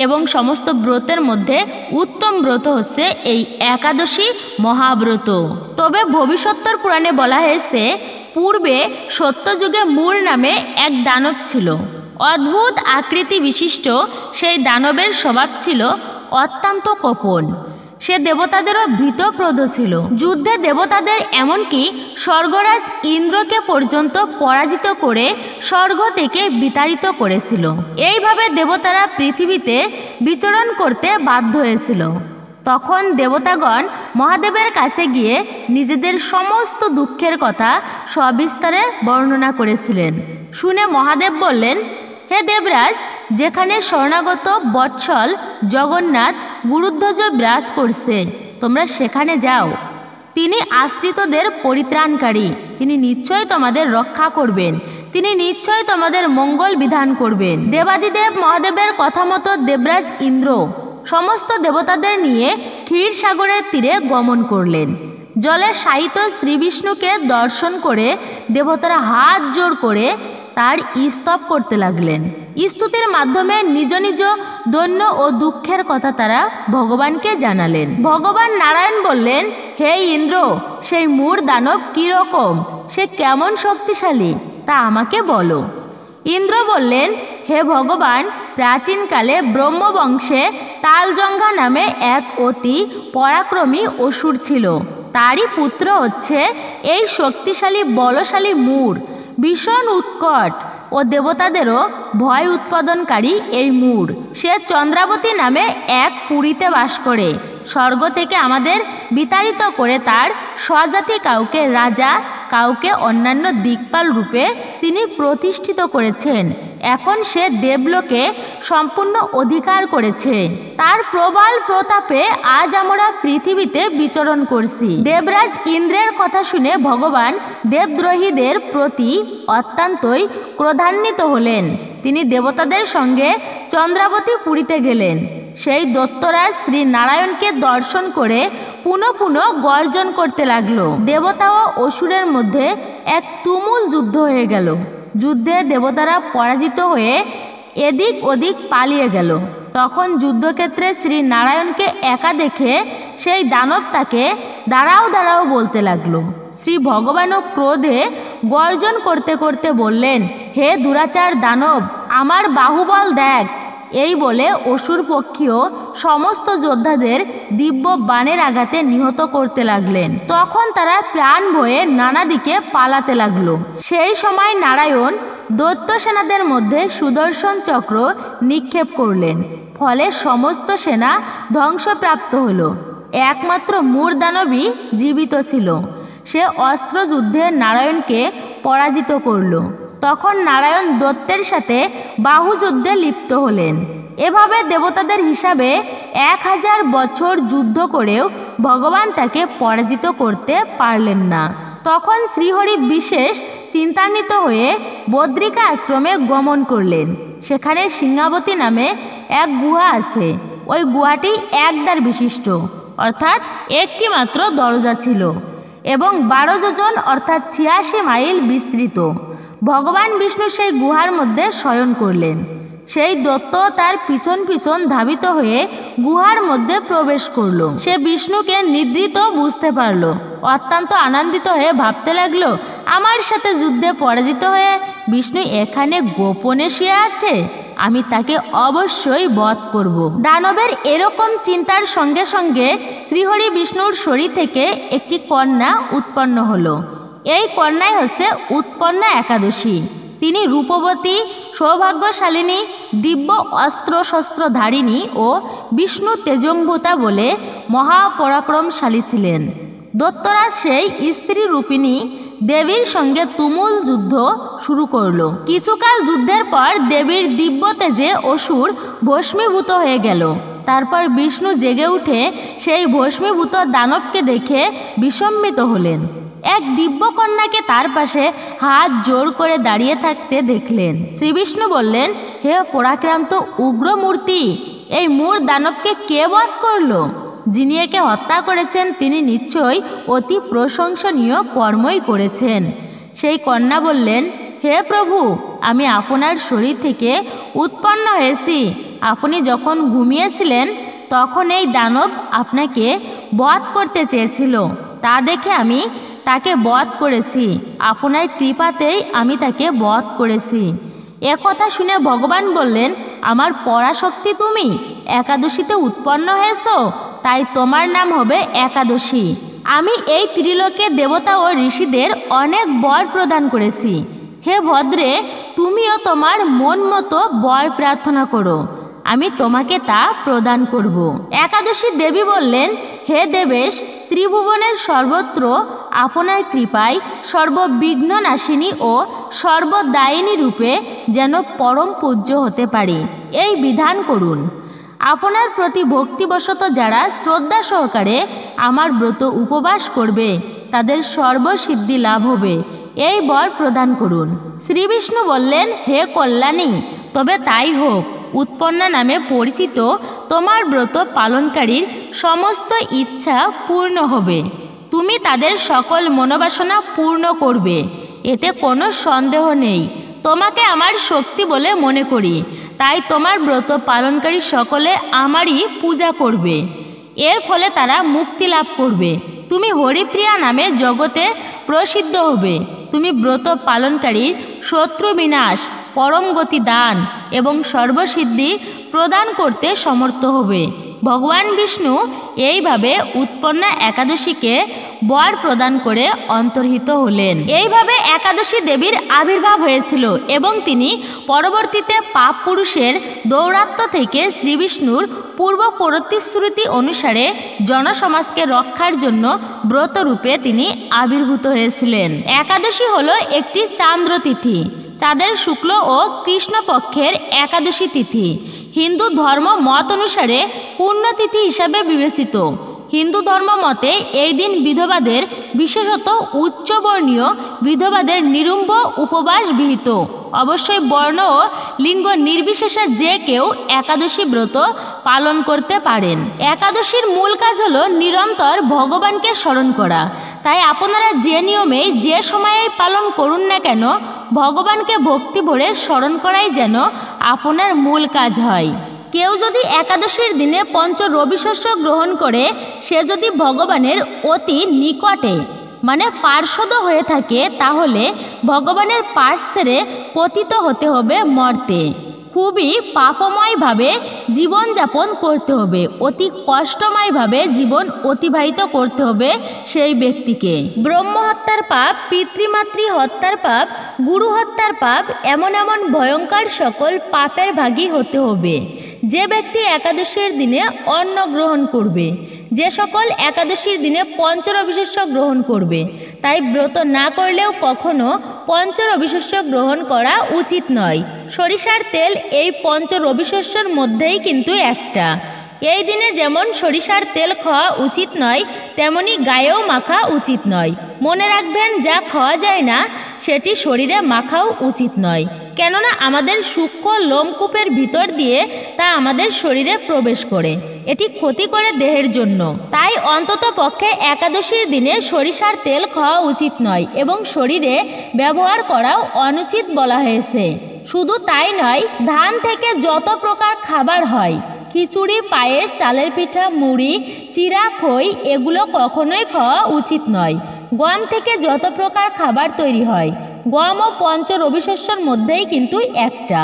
এবং সমস্ত ব্রতের মধ্যে উত্তম ব্রত হচ্ছে এই একাদশী মহাব্রত। তবে ভবিষ্যত্তর পুরাণে বলা হয়েছে, পূর্বে সত্যযুগে মূর নামে এক দানব ছিল। অদ্ভুত আকৃতি বিশিষ্ট সেই দানবের স্বভাব ছিল অত্যন্ত কোপন। সে দেবতাদেরও ভীতপ্রদ ছিল। যুদ্ধে দেবতাদের এমনকি স্বর্গরাজ ইন্দ্রকে পর্যন্ত পরাজিত করে স্বর্গ থেকে বিতাড়িত করেছিল। এইভাবে দেবতারা পৃথিবীতে বিচরণ করতে বাধ্য হয়েছিল। তখন দেবতাগণ মহাদেবের কাছে গিয়ে নিজেদের সমস্ত দুঃখের কথা সবিস্তারে বর্ণনা করেছিলেন। শুনে মহাদেব বললেন, হে দেবরাজ, যেখানে শরণাগত বৎসল জগন্নাথ গুরুধ্বজ বিরাজ করছে তোমরা সেখানে যাও। তিনি আশ্রিতদের পরিত্রাণকারী, তিনি নিশ্চয় তোমাদের রক্ষা করবেন, তিনি নিশ্চয় তোমাদের মঙ্গল বিধান করবেন। দেবাদিদেব মহাদেবের কথা মতো দেবরাজ ইন্দ্র সমস্ত দেবতাদের নিয়ে ক্ষীরসাগরের তীরে গমন করলেন। জলে শায়িত শ্রীবিষ্ণুকে দর্শন করে দেবতারা হাত জোড় করে তার স্তব করতে লাগলেন। স্তুতির মাধ্যমে নিজ নিজ দৈন্য ও দুঃখের কথা তারা ভগবানকে জানালেন। ভগবান নারায়ণ বললেন, হে ইন্দ্র, সেই মূর দানব কীরকম, সে কেমন শক্তিশালী তা আমাকে বলো। ইন্দ্র বললেন, হে ভগবান, প্রাচীনকালে ব্রহ্মবংশে তালজঙ্ঘা নামে এক অতি পরাক্রমী অসুর ছিল। তারই পুত্র হচ্ছে এই শক্তিশালী বলশালী মূর। ভীষণ উৎকট ও দেবতাদেরও ভয় উৎপাদনকারী এই মূঢ়। সে চন্দ্রাবতী নামে এক পুরীতে বাস করে। স্বর্গ থেকে আমাদের বিতাড়িত করে তার স্বজাতি কাউকে রাজা, কাউকে অন্যান্য দিকপাল রূপে তিনি প্রতিষ্ঠিত করেছেন। এখন সে দেবলোকে সম্পূর্ণ অধিকার করেছে। তার প্রবল প্রতাপে আজ আমরা পৃথিবীতে বিচরণ করছি। দেবরাজ ইন্দ্রের কথা শুনে ভগবান দেবদ্রোহীদের প্রতি অত্যন্তই ক্রোধান্বিত হলেন। তিনি দেবতাদের সঙ্গে চন্দ্রাবতী পুরীতে গেলেন। সেই দৈত্যরাজ শ্রী নারায়ণকে দর্শন করে পুনঃ পুনঃ গর্জন করতে লাগলো। দেবতা ও অসুরের মধ্যে এক তুমুল যুদ্ধ হয়ে গেল। যুদ্ধে দেবতারা পরাজিত হয়ে এদিক ওদিক পালিয়ে গেল। তখন যুদ্ধক্ষেত্রে শ্রী নারায়ণকে একা দেখে সেই দানব তাকে দাঁড়াও দাঁড়াও বলতে লাগলো। শ্রী ভগবানও ক্রোধে গর্জন করতে করতে বললেন, হে দুরাচার দানব, আমার বাহুবল দেখ। এই বলে অসুর পক্ষীয় সমস্ত যোদ্ধাদের দিব্য বাণের আঘাতে নিহত করতে লাগলেন। তখন তারা প্রাণ ভয়ে নানা দিকে পালাতে লাগলো। সেই সময় নারায়ণ দৈত্য সেনাদের মধ্যে সুদর্শন চক্র নিক্ষেপ করলেন। ফলে সমস্ত সেনা ধ্বংসপ্রাপ্ত হল। একমাত্র মূঢ় দানবই জীবিত ছিল। সে অস্ত্রযুদ্ধে নারায়ণকে পরাজিত করল। তখন নারায়ণ দৈত্যের সাথে বাহুযুদ্ধে লিপ্ত হলেন। এভাবে দেবতাদের হিসাবে 1000 বছর যুদ্ধ করেও ভগবান তাকে পরাজিত করতে পারলেন না। তখন শ্রীহরি বিশেষ চিন্তান্বিত হয়ে বদ্রিকা আশ্রমে গমন করলেন। সেখানে সিংহাবতী নামে এক গুহা আছে। ওই গুহাটি একদ্বার বিশিষ্ট, অর্থাৎ একটি মাত্র দরজা ছিল এবং 12 যোজন অর্থাৎ 86 মাইল বিস্তৃত। ভগবান বিষ্ণু সেই গুহার মধ্যে শয়ন করলেন। সেই দৈত্য তার পিছন পিছন ধাবিত হয়ে গুহার মধ্যে প্রবেশ করল। সে বিষ্ণুকে নিদ্রিত বুঝতে পারল। অত্যন্ত আনন্দিত হয়ে ভাবতে লাগলো, আমার সাথে যুদ্ধে পরাজিত হয়ে বিষ্ণু এখানে গোপনে শুয়ে আছে, আমি তাকে অবশ্যই বধ করব। দানবের এরকম চিন্তার সঙ্গে সঙ্গে শ্রীহরি বিষ্ণুর শরীর থেকে একটি কন্যা উৎপন্ন হলো। এই কন্যাই হচ্ছে উৎপন্না একাদশী। তিনি রূপবতী, সৌভাগ্যশালিনী, দিব্য অস্ত্র শস্ত্রধারিণী ও বিষ্ণু তেজম্ভূতা বলে মহাপরাক্রমশালী ছিলেন। দৈত্যরাজ সেই স্ত্রী রূপিণী দেবীর সঙ্গে তুমুল যুদ্ধ শুরু করল। কিছুকাল যুদ্ধের পর দেবীর দিব্য তেজে অসুর ভস্মীভূত হয়ে গেল। তারপর বিষ্ণু জেগে উঠে সেই ভস্মীভূত দানবকে দেখে বিস্মিত হলেন। এক দিব্য কন্যাকে তার পাশে হাত জোর করে দাঁড়িয়ে থাকতে দেখলেন। শ্রীবিষ্ণু বললেন, হে পরাক্রান্ত উগ্রমূর্তি, এই মূঢ় দানবকে কে বধ করলো? যিনি একে হত্যা করেছেন তিনি নিশ্চয়ই অতি প্রশংসনীয় কর্মই করেছেন। সেই কন্যা বললেন, হে প্রভু, আমি আপনার শরীর থেকে উৎপন্ন হয়েছি। আপনি যখন ঘুমিয়েছিলেন তখন এই দানব আপনাকে বধ করতে চেয়েছিল। তা দেখে আমি তাকে বধ করেছি। আপনার কৃপাতেই আমি তাকে বধ করেছি। একথা শুনে ভগবান বললেন, আমার পরাশক্তি তুমি একাদশীতে উৎপন্ন হয়েছ, তাই তোমার নাম হবে একাদশী। আমি এই ত্রিলোকে দেবতা ও ঋষিদের অনেক বর প্রদান করেছি। হে ভদ্রে, তুমিও তোমার মন মতো বর প্রার্থনা করো, আমি তোমাকে তা প্রদান করব। একাদশী দেবী বললেন, হে দেবেশ, ত্রিভুবনের সর্বত্র আপনার কৃপায় সর্ববিঘ্ন নাশিনী ও সর্বদায়িনী রূপে যেন পরম পূজ্য হতে পারি, এই বিধান করুন। আপনার প্রতি ভক্তিবশত যারা শ্রদ্ধা সহকারে আমার ব্রত উপবাস করবে তাদের সর্বসিদ্ধি লাভ হবে, এই বর প্রদান করুন। শ্রীবিষ্ণু বললেন, হে কল্যাণী, তবে তাই হোক। উৎপন্না নামে পরিচিত তোমার ব্রত পালনকারীর সমস্ত ইচ্ছা পূর্ণ হবে। তুমি তাদের সকল মনোবাসনা পূর্ণ করবে, এতে কোনো সন্দেহ নেই। তোমাকে আমার শক্তি বলে মনে করি, তাই তোমার ব্রত পালনকারী সকলে আমারই পূজা করবে। এর ফলে তারা মুক্তি লাভ করবে। তুমি হরিপ্রিয়া নামে জগতে প্রসিদ্ধ হবে। তুমি ব্রত পালনকারীর শত্রু বিনাশ, পরম গতি দান এবং সর্বসিদ্ধি প্রদান করতে সমর্থ হবে। ভগবান বিষ্ণু এইভাবে উৎপন্না একাদশীকে বর প্রদান করে অন্তর্হিত হলেন। এইভাবে একাদশী দেবীর আবির্ভাব হয়েছিল এবং তিনি পরবর্তীতে পাপ পুরুষের দৌরাত্ম্য থেকে শ্রীবিষ্ণুর পূর্ব প্রতিশ্রুতি অনুসারে জনসমাজকে রক্ষার জন্য ব্রতরূপে তিনি আবির্ভূত হয়েছিলেন। একাদশী হলো একটি চান্দ্র তিথি, চাঁদের শুক্ল ও কৃষ্ণপক্ষের একাদশী তিথি হিন্দু ধর্ম মত অনুসারে পুণ্যতিথি হিসাবে বিবেচিত। হিন্দু ধর্ম মতে এই দিন বিধবাদের, বিশেষত উচ্চবর্ণীয় বিধবাদের নিরুম্ব উপবাস বিহিত। অবশ্যই বর্ণ ও লিঙ্গ নির্বিশেষে যে কেউ একাদশী ব্রত পালন করতে পারেন। একাদশীর মূল কাজ হলো নিরন্তর ভগবানকে স্মরণ করা। তাই আপনারা যে নিয়মেই যে সময়েই পালন করুন না কেন, ভগবানকে ভক্তি ভরে স্মরণ করাই যেন আপনার মূল কাজ হয়। কেউ যদি একাদশীর দিনে পঞ্চ রবিশস্য গ্রহণ করে, সে যদি ভগবানের অতি নিকটে মানে পার্শ্বদ হয়ে থাকে, তাহলে ভগবানের পাশ ছেড়ে পতিত হতে হবে মর্তে। খুবই পাপময়ভাবে জীবনযাপন করতে হবে, অতি কষ্টময়ভাবে জীবন অতিবাহিত করতে হবে সেই ব্যক্তিকে। ব্রহ্মহত্যার পাপ, পিতৃমাতৃ হত্যার পাপ, গুরু হত্যার পাপ, এমন এমন ভয়ঙ্কর সকল পাপের ভাগী হতে হবে যে ব্যক্তি একাদশীর দিনে অন্ন গ্রহণ করবে, যে সকল একাদশীর দিনে পঞ্চরবিশস্য গ্রহণ করবে। তাই ব্রত না করলেও কখনো পঞ্চরবিশস্য গ্রহণ করা উচিত নয়। সরিষার তেল এই পঞ্চরবিশস্যের মধ্যেই কিন্তু একটা। এই দিনে যেমন সরিষার তেল খাওয়া উচিত নয়, তেমনি গায়েও মাখা উচিত নয়। মনে রাখবেন, যা খাওয়া যায় না সেটি শরীরে মাখাও উচিত নয়, কেননা আমাদের সূক্ষ্ম লোমকূপের ভিতর দিয়ে তা আমাদের শরীরে প্রবেশ করে, এটি ক্ষতি করে দেহের জন্য। তাই অন্তত পক্ষে একাদশীর দিনে সরিষার তেল খাওয়া উচিত নয় এবং শরীরে ব্যবহার করাও অনুচিত বলা হয়েছে। শুধু তাই নয়, ধান থেকে যত প্রকার খাবার হয়, খিচুড়ি, পায়েস, চালের পিঠা, মুড়ি, চিরা, খই, এগুলো কখনোই খাওয়া উচিত নয়। গম থেকে যত প্রকার খাবার তৈরি হয়, গমও পঞ্চ রবিশস্যের মধ্যেই কিন্তু একটা।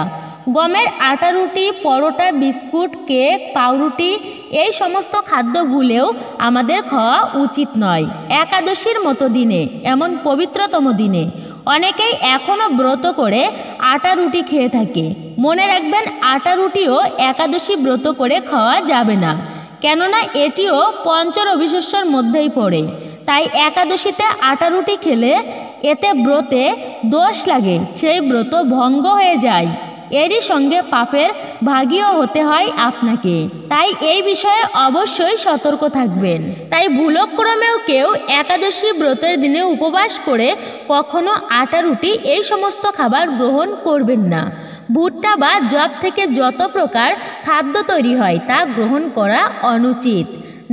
গমের আটা রুটি, পরোটা, বিস্কুট, কেক, পাউরুটি, এই সমস্ত খাদ্য ভুলেও আমাদের খাওয়া উচিত নয়। একাদশীর মতো দিনে, এমন পবিত্রতম দিনে অনেকেই এখনও ব্রত করে আটা রুটি খেয়ে থাকে। মনে রাখবেন, আটা রুটিও একাদশী ব্রত করে খাওয়া যাবে না, কেননা এটিও পঞ্চরবিশস্যের মধ্যেই পড়ে। তাই একাদশীতে আটা রুটি খেলে এতে ব্রতে দোষ লাগে, সেই ব্রত ভঙ্গ হয়ে যায়, এরই সঙ্গে পাপের ভাগীও হতে হয় আপনাকে। তাই এই বিষয়ে অবশ্যই সতর্ক থাকবেন। তাই ভুলক্রমেও কেউ একাদশী ব্রতের দিনে উপবাস করে কখনো আটা রুটি এই সমস্ত খাবার গ্রহণ করবেন না। ভুট্টা বা জব থেকে যত প্রকার খাদ্য তৈরি হয় তা গ্রহণ করা অনুচিত।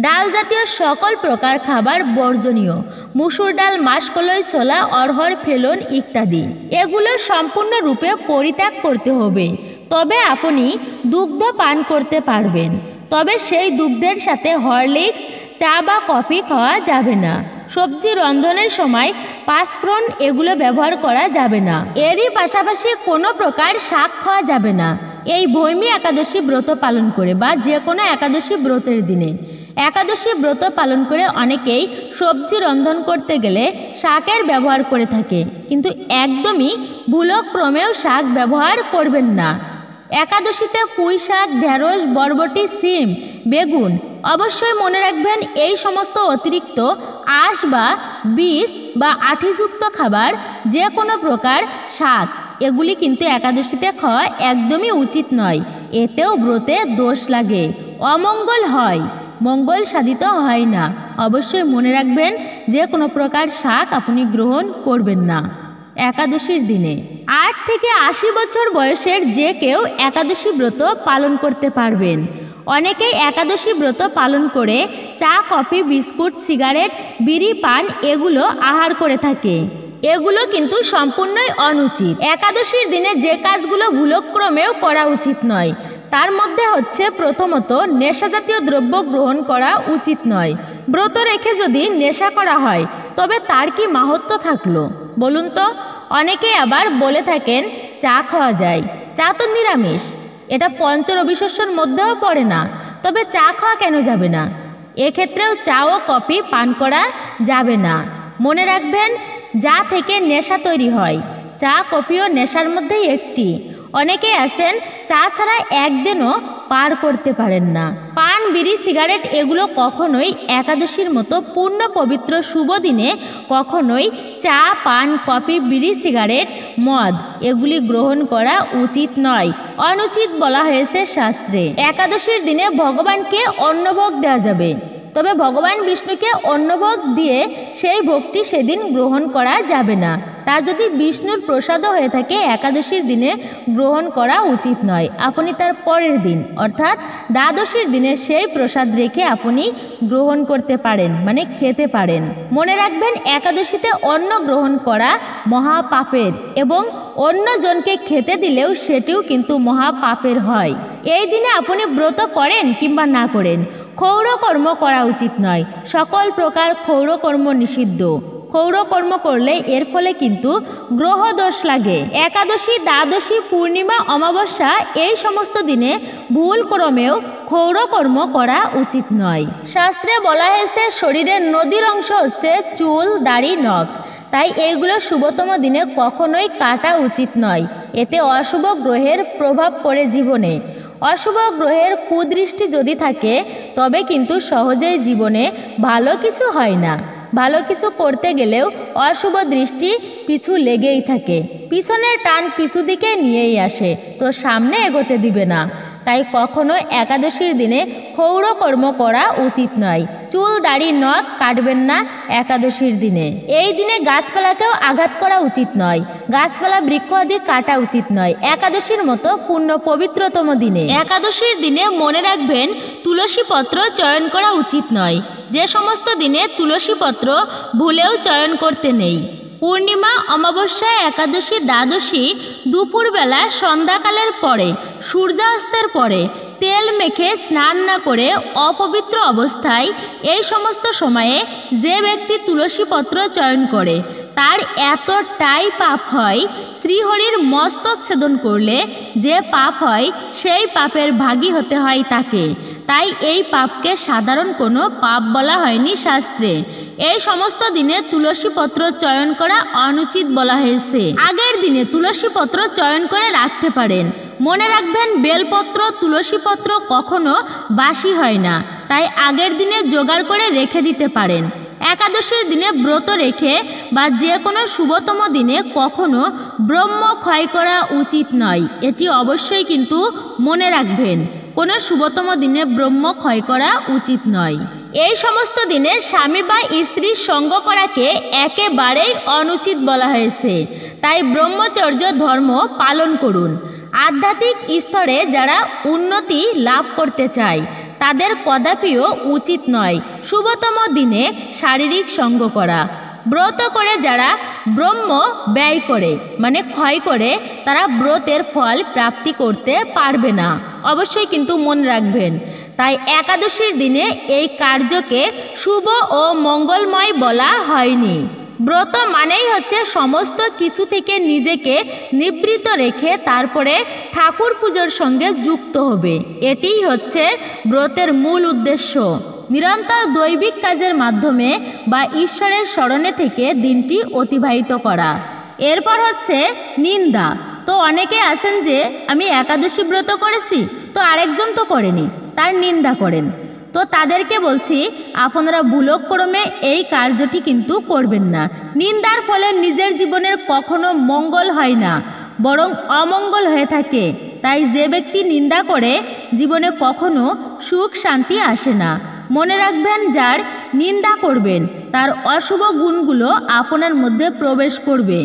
ডাল জাতীয় সকল প্রকার খাবার বর্জনীয়। মুসুর ডাল, মাসকলাই, ছোলা, অড়হর, ফেলন ইত্যাদি এগুলো সম্পূর্ণরূপে পরিত্যাগ করতে হবে। তবে আপনি দুগ্ধ পান করতে পারবেন, তবে সেই দুগ্ধের সাথে হরলিক্স, চা বা কফি খাওয়া যাবে না। সবজি রন্ধনের সময় পাঁচফোড়ন এগুলো ব্যবহার করা যাবে না। এরই পাশাপাশি কোনো প্রকার শাক খাওয়া যাবে না। এই ভৈমী একাদশী ব্রত পালন করে বা যে কোনো একাদশী ব্রতের দিনে, একাদশী ব্রত পালন করে অনেকেই সবজি রন্ধন করতে গেলে শাকের ব্যবহার করে থাকে, কিন্তু একদমই ভুলক্রমেও শাক ব্যবহার করবেন না। একাদশীতে পুঁই শাক, ঢেঁড়স, বরবটি, সিম, বেগুন, অবশ্যই মনে রাখবেন এই সমস্ত অতিরিক্ত আঁশ বা বিষ বা আঠিযুক্ত খাবার, যে কোনো প্রকার শাক, এগুলি কিন্তু একাদশীতে খাওয়া একদমই উচিত নয়। এতেও ব্রতে দোষ লাগে, অমঙ্গল হয়, মঙ্গল সাধিত হয় না। অবশ্যই মনে রাখবেন, যে কোনো প্রকার শাক আপনি গ্রহণ করবেন না একাদশীর দিনে। 8 থেকে 80 বছর বয়সের যে কেউ একাদশী ব্রত পালন করতে পারবেন। অনেকেই একাদশী ব্রত পালন করে চা, কফি, বিস্কুট, সিগারেট, বিড়ি, পান এগুলো আহার করে থাকে। এগুলো কিন্তু সম্পূর্ণই অনুচিত। একাদশীর দিনে যে কাজগুলো ভুলক্রমেও করা উচিত নয়, তার মধ্যে হচ্ছে প্রথমত নেশাজাতীয় দ্রব্য গ্রহণ করা উচিত নয়। ব্রত রেখে যদি নেশা করা হয় তবে তার কি মাহাত্ম্য থাকলো বলুন তো? অনেকেই আবার বলে থাকেন চা খাওয়া যায়, চা তো নিরামিষ, এটা পঞ্চরবিশস্যের মধ্যেও পড়ে না, তবে চা খাওয়া কেন যাবে না? এক্ষেত্রেও চা ও কফি পান করা যাবে না। মনে রাখবেন, যা থেকে নেশা তৈরি হয়, চা কফিও নেশার মধ্যেই একটি। অনেকেই আছেন চা ছাড়া একদিনও পার করতে পারেন না। পান, বিড়ি, সিগারেট এগুলো কখনোই একাদশীর মতো পূর্ণ পবিত্র শুভ দিনে কখনোই চা, পান, কফি, বিড়ি, সিগারেট, মদ এগুলি গ্রহণ করা উচিত নয়, অনুচিত বলা হয়েছে শাস্ত্রে। একাদশীর দিনে ভগবানকে অন্নভোগ দেওয়া যাবে, তবে ভগবান বিষ্ণুকে অন্নভোগ দিয়ে সেই ভোগটি সেদিন গ্রহণ করা যাবে না। তা যদি বিষ্ণুর প্রসাদও হয়ে থাকে একাদশীর দিনে গ্রহণ করা উচিত নয়। আপনি তার পরের দিন অর্থাৎ দ্বাদশীর দিনে সেই প্রসাদ রেখে আপনি গ্রহণ করতে পারেন, মানে খেতে পারেন। মনে রাখবেন, একাদশীতে অন্ন গ্রহণ করা মহাপাপের এবং অন্যজনকে খেতে দিলেও সেটিও কিন্তু মহাপাপের হয়। এই দিনে আপনি ব্রত করেন কিংবা না করেন, ক্ষৌরকর্ম করা উচিত নয়। সকল প্রকার ক্ষৌরকর্ম নিষিদ্ধ। ক্ষৌরকর্ম করলে এর ফলে কিন্তু গ্রহদোষ লাগে। একাদশী, দ্বাদশী, পূর্ণিমা, অমাবস্যা এই সমস্ত দিনে ভুল ক্রমেও ক্ষৌরকর্ম করা উচিত নয়। শাস্ত্রে বলা হয়েছে শরীরের নদীর অংশ হচ্ছে চুল, দাড়ি, নখ, তাই এইগুলো শুভতম দিনে কখনোই কাটা উচিত নয়। এতে অশুভ গ্রহের প্রভাব পড়ে জীবনে। অশুভ গ্রহের কুদৃষ্টি যদি থাকে তবে কিন্তু সহজেই জীবনে ভালো কিছু হয় না। ভালো কিছু করতে গেলেও অশুভ দৃষ্টি পিছু লেগেই থাকে। পিছনের টান পিছু দিকে নিয়েই আসে, তো সামনে এগোতে দিবে না। তাই কখনো একাদশীর দিনে ক্ষৌরকর্ম করা উচিত নয়। চুল, দাড়ি, নখ কাটবেন না একাদশীর দিনে। এই দিনে গাছপালাকেও আঘাত করা উচিত নয়। গাছপালা, বৃক্ষ আদি কাটা উচিত নয় একাদশীর মতো পূর্ণ পবিত্রতম দিনে। একাদশীর দিনে মনে রাখবেন, তুলসী পত্র চয়ন করা উচিত নয়। যে সমস্ত দিনে তুলসী পত্র ভুলেও চয়ন করতে নেই। পূর্ণিমা, অমাবস্যা, একাদশী, দ্বাদশী দুপুরবেলা সন্ধ্যাকালের পরে, সূর্যাস্তের পরে তেল মেখে স্নান না করে অপবিত্র অবস্থায় এই সমস্ত সময়ে যে ব্যক্তি তুলসী পত্র চয়ন করে তার এতটাই পাপ হয়, শ্রীহরির মস্তক ছেদন করলে যে পাপ হয় সেই পাপের ভাগী হতে হয় তাকে। তাই এই পাপকে সাধারণ কোনো পাপ বলা হয়নি শাস্ত্রে। এই সমস্ত দিনে তুলসী পত্র চয়ন করা অনুচিত বলা হয়েছে। আগের দিনে তুলসী পত্র চয়ন করে রাখতে পারেন। মনে রাখবেন, বেলপত্র, তুলসী পত্র কখনো বাসি হয় না, তাই আগের দিনে জোগাড় করে রেখে দিতে পারেন। একাদশীর দিনে ব্রত রেখে বা যে কোনো শুভতম দিনে কখনো ব্রহ্ম ক্ষয় করা উচিত নয়। এটি অবশ্যই কিন্তু মনে রাখবেন, কোনো শুভতম দিনে ব্রহ্ম ক্ষয় করা উচিত নয়। এই সমস্ত দিনে স্বামী বা স্ত্রীর সঙ্গ করাকে একেবারেই অনুচিত বলা হয়েছে। তাই ব্রহ্মচর্য ধর্ম পালন করুন। আধ্যাত্মিক স্তরে যারা উন্নতি লাভ করতে চায় তাদের কদাপিও উচিত নয় শুভতম দিনে শারীরিক সঙ্গ করা। ব্রত করে যারা ব্রহ্ম ব্যয় করে, মানে ক্ষয় করে, তারা ব্রতের ফল প্রাপ্তি করতে পারবে না। অবশ্যই কিন্তু মনে রাখবেন। তাই একাদশীর দিনে এই কার্যকে শুভ ও মঙ্গলময় বলা হয়নি। ব্রত মানেই হচ্ছে সমস্ত কিছু থেকে নিজেকে নিবৃত রেখে তারপরে ঠাকুর পুজোর সঙ্গে যুক্ত হবে। এটিই হচ্ছে ব্রতের মূল উদ্দেশ্য। নিরন্তর দৈবিক কাজের মাধ্যমে বা ঈশ্বরের স্মরণে থেকে দিনটি অতিবাহিত করা। এরপর হচ্ছে নিন্দা। তো অনেকে আছেন যে আমি একাদশী ব্রত করেছি, তো আরেকজন তো করেনি, তার নিন্দা করেন। তো তাদেরকে বলছি, আপনারা ভুলক্রমে এই কার্যটি কিন্তু করবেন না। নিন্দার ফলে নিজের জীবনের কখনো মঙ্গল হয় না, বরং অমঙ্গল হয়ে থাকে। তাই যে ব্যক্তি নিন্দা করে জীবনে কখনো সুখ শান্তি আসে না। মনে রাখবেন, যার নিন্দা করবেন তার অশুভ গুণগুলো আপনার মধ্যে প্রবেশ করবে।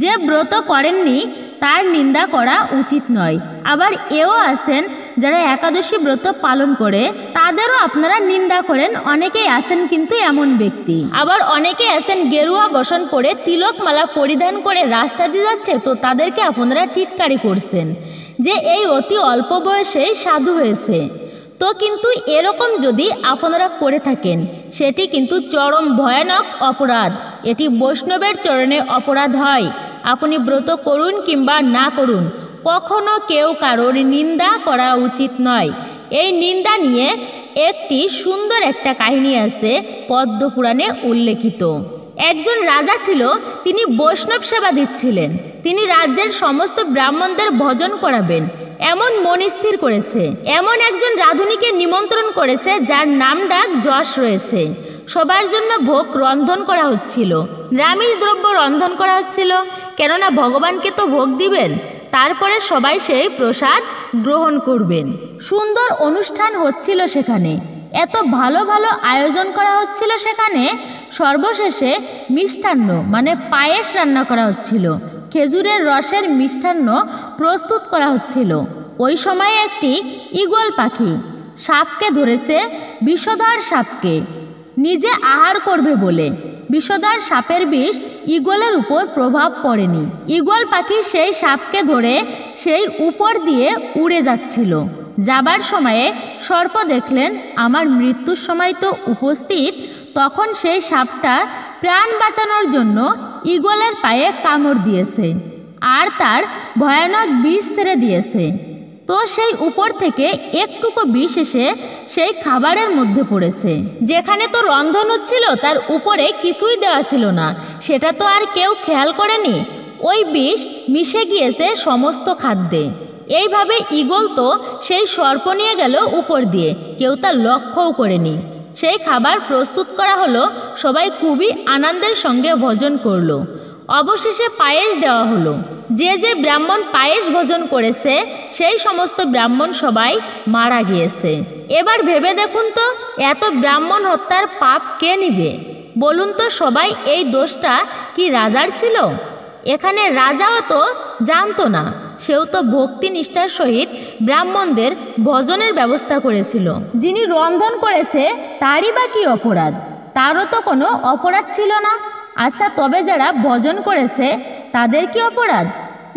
যে ব্রত করেননি তার নিন্দা করা উচিত নয়। আবার এও আছেন যারা একাদশী ব্রত পালন করে তাদেরও আপনারা নিন্দা করেন। অনেকেই আছেন কিন্তু এমন ব্যক্তি। আবার অনেকেই আছেন গেরুয়া বসন পরে তিলকমালা পরিধান করে রাস্তা দিয়ে যাচ্ছে, তো তাদেরকে আপনারা টিটকারি করছেন যে এই অতি অল্প বয়সেই সাধু হয়েছে। তো কিন্তু এরকম যদি আপনারা করে থাকেন সেটি কিন্তু চরম ভয়ানক অপরাধ। এটি বৈষ্ণবের চরণে অপরাধ হয়। আপনি ব্রত করুন কিংবা না করুন, কখনো কেউ কারোর নিন্দা করা উচিত নয়। এই নিন্দা নিয়ে একটি সুন্দর একটা কাহিনী আছে পদ্মপুরাণে উল্লেখিত। একজন রাজা ছিল, তিনি বৈষ্ণব সেবা দিচ্ছিলেন। তিনি রাজ্যের সমস্ত ব্রাহ্মণদের ভজন করাবেন এমন মন স্থির করেছে। এমন একজন রাঁধুনিকে নিমন্ত্রণ করেছে যার নাম ডাক যশ রয়েছে। সবার জন্য ভোগ রন্ধন করা হচ্ছিল, নিরামিষ দ্রব্য রন্ধন করা হচ্ছিল, কেননা ভগবানকে তো ভোগ দিবেন, তারপরে সবাই সেই প্রসাদ গ্রহণ করবেন। সুন্দর অনুষ্ঠান হচ্ছিল সেখানে, এত ভালো ভালো আয়োজন করা হচ্ছিল সেখানে। সর্বশেষে মিষ্টান্ন মানে পায়েস রান্না করা হচ্ছিল, খেজুরের রসের মিষ্টান্ন প্রস্তুত করা হচ্ছিল। ওই সময়ে একটি ঈগল পাখি সাপকে ধরেছে, বিষধর সাপকে, নিজে আহার করবে বলে। বিষধর সাপের বিষ ঈগলের উপর প্রভাব পড়েনি। ঈগল পাখি সেই সাপকে ধরে সেই উপর দিয়ে উড়ে যাচ্ছিল। যাবার সময়ে সর্প দেখলেন আমার মৃত্যুর সময় তো উপস্থিত, তখন সেই সাপটা প্রাণ বাঁচানোর জন্য ঈগলের পায়ে কামড় দিয়েছে আর তার ভয়ানক বিষ ছেড়ে দিয়েছে। তো সেই উপর থেকে একটুকু বিষ এসে সেই খাবারের মধ্যে পড়েছে। যেখানে তো রন্ধন হচ্ছিল তার উপরে কিছুই দেওয়া ছিল না, সেটা তো আর কেউ খেয়াল করেনি। ওই বিষ মিশে গিয়েছে সমস্ত খাদ্যে। এইভাবে ঈগল তো সেই সর্প নিয়ে গেল উপর দিয়ে, কেউ তা লক্ষ্যও করেনি। সেই খাবার প্রস্তুত করা হলো, সবাই খুবই আনন্দের সঙ্গে ভোজন করলো। অবশেষে পায়েস দেওয়া হলো। যে যে ব্রাহ্মণ পায়েস ভোজন করেছে সেই সমস্ত ব্রাহ্মণ সবাই মারা গিয়েছে। এবার ভেবে দেখুন তো, এত ব্রাহ্মণ হত্যার পাপ কে নিবে বলুন তো? সবাই এই দোষটা কি রাজার ছিল? এখানে রাজাও তো জানতো না, সেও তো ভক্তি নিষ্ঠার সহিত ব্রাহ্মণদের ভোজনের ব্যবস্থা করেছিল। যিনি রন্ধন করেছে তারই বা কি অপরাধ? তারও তো কোনো অপরাধ ছিল না। আচ্ছা, তবে যারা ভোজন করেছে তাদের কি অপরাধ?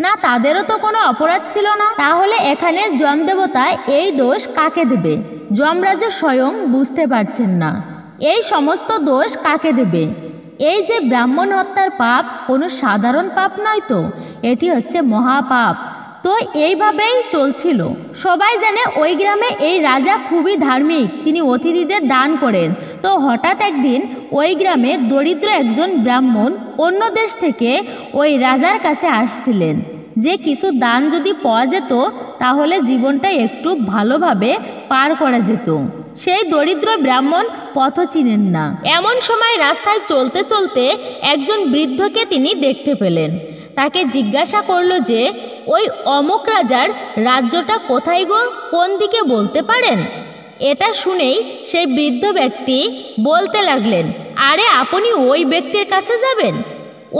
না, তাদেরও তো কোনো অপরাধ ছিল না। তাহলে এখানে যমদেবতা এই দোষ কাকে দেবে? যমরাজা স্বয়ং বুঝতে পারছেন না এই সমস্ত দোষ কাকে দেবে। এই যে ব্রাহ্মণ হত্যার পাপ কোনো সাধারণ পাপ নয় তো, এটি হচ্ছে মহাপাপ। তো এইভাবেই চলছিল। সবাই জানে ওই গ্রামে এই রাজা খুবই ধার্মিক, তিনি অতিথিদের দান করেন। তো হঠাৎ একদিন ওই গ্রামে দরিদ্র একজন ব্রাহ্মণ অন্য দেশ থেকে ওই রাজার কাছে আসছিলেন যে কিছু দান যদি পাওয়া যেত তাহলে জীবনটা একটু ভালোভাবে পার করা যেত। সেই দরিদ্র ব্রাহ্মণ পথ চিনেন না। এমন সময় রাস্তায় চলতে চলতে একজন বৃদ্ধকে তিনি দেখতে পেলেন। তাকে জিজ্ঞাসা করলো যে ওই অমুক রাজার রাজ্যটা কোথায় গো, কোন দিকে বলতে পারেন? এটা শুনেই সেই বৃদ্ধ ব্যক্তি বলতে লাগলেন, আরে আপনি ওই ব্যক্তির কাছে যাবেন,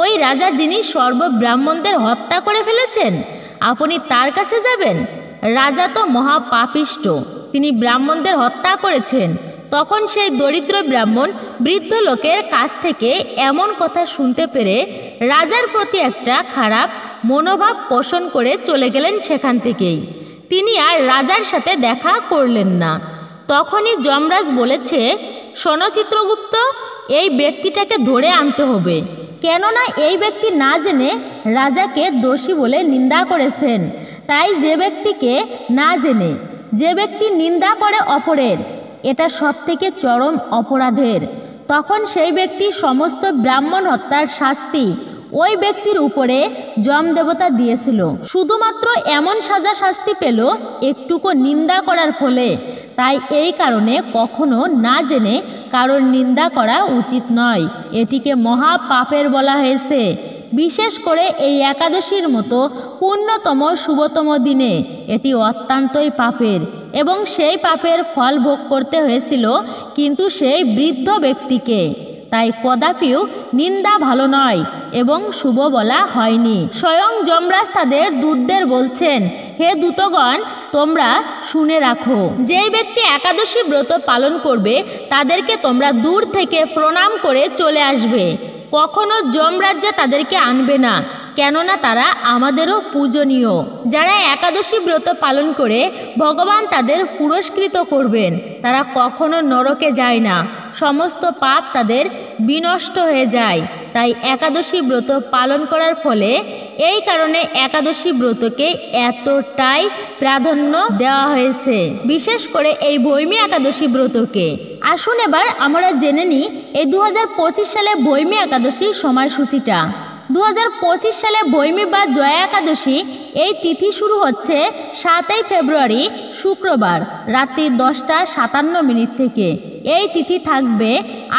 ওই রাজা যিনি সর্বব্রাহ্মণদের হত্যা করে ফেলেছেন, আপনি তার কাছে যাবেন। রাজা তো মহাপাপিষ্ট, তিনি ব্রাহ্মণদের হত্যা করেছেন। তখন সেই দরিদ্র ব্রাহ্মণ বৃদ্ধ লোকের কাছ থেকে এমন কথা শুনতে পেরে রাজার প্রতি একটা খারাপ মনোভাব পোষণ করে চলে গেলেন সেখান থেকেই। তিনি আর রাজার সাথে দেখা করলেন না। তখনই যমরাজ বলেছে, শোনো চিত্রগুপ্ত, এই ব্যক্তিটাকে ধরে আনতে হবে, কেননা এই ব্যক্তি না জেনে রাজাকে দোষী বলে নিন্দা করেছেন। তাই যে ব্যক্তিকে না জেনে যে ব্যক্তি নিন্দা করে অপরের, এটা সবথেকে চরম অপরাধের। তখন সেই ব্যক্তি সমস্ত ব্রাহ্মণ হত্যার শাস্তি ওই ব্যক্তির উপরে যমদেবতা দিয়েছিল। শুধুমাত্র এমন সাজা শাস্তি পেল একটুকু নিন্দা করার ফলে। তাই এই কারণে কখনো না জেনে কারোর নিন্দা করা উচিত নয়, এটিকে মহাপাপের বলা হয়েছে। বিশেষ করে এই একাদশীর মতো পুণ্যতম শুভতম দিনে এটি অত্যন্তই পাপের, এবং সেই পাপের ফল ভোগ করতে হয়েছিল কিন্তু সেই বৃদ্ধ ব্যক্তিকে। তাই কদাপিও নিন্দা ভালো নয় এবং শুভ বলা হয়নি। স্বয়ং যমরাজ তাদের দূতদের বলছেন, হে দূতগণ, তোমরা শুনে রাখো, যেই ব্যক্তি একাদশী ব্রত পালন করবে তাদেরকে তোমরা দূর থেকে প্রণাম করে চলে আসবে। কখনো যমরাজ্যে তাদেরকে আনবে না, কেননা তারা আমাদেরও পূজনীয়। যারা একাদশী ব্রত পালন করে ভগবান তাদের পুরস্কৃত করবেন, তারা কখনো নরকে যায় না, সমস্ত পাপ তাদের বিনষ্ট হয়ে যায়। তাই একাদশী ব্রত পালন করার ফলে এই কারণে একাদশী ব্রতকে এতটাই প্রাধান্য দেওয়া হয়েছে, বিশেষ করে এই ভৈমী একাদশী ব্রতকে। আসুন এবার আমরা জেনে নিই এই 2025 সালে ভৈমী একাদশীর সময়সূচিটা। 2025 সালে ভৈমী বা জয়া একাদশী এই তিথি শুরু হচ্ছে 7ই ফেব্রুয়ারি শুক্রবার রাত্রি 10:57 থেকে। এই তিথি থাকবে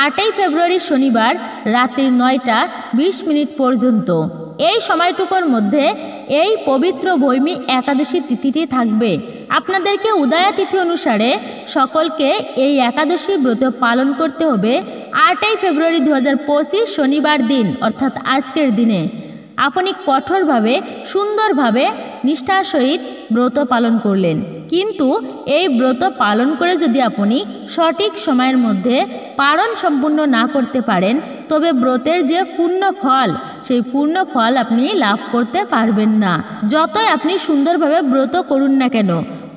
8ই ফেব্রুয়ারি শনিবার রাত্রি 9:20 পর্যন্ত। এই সময়টুকুর মধ্যে এই পবিত্র ভৈমী একাদশী তিথিটি থাকবে। আপনাদেরকে উদয়া তিথি অনুসারে সকলকে এই একাদশী ব্রত পালন করতে হবে 8ই ফেব্রুয়ারি 2025 শনিবার দিন, অর্থাৎ আজকের দিনে। আপনি কঠোরভাবে সুন্দরভাবে নিষ্ঠার সহিত ব্রত পালন করলেন, কিন্তু এই ব্রত পালন করে যদি আপনি সঠিক সময়ের মধ্যে পালন সম্পূর্ণ না করতে পারেন, তবে ব্রতের যে পূর্ণ ফল, সেই পূর্ণ ফল আপনি লাভ করতে পারবেন না। যতই আপনি সুন্দরভাবে ব্রত করুন না কেন,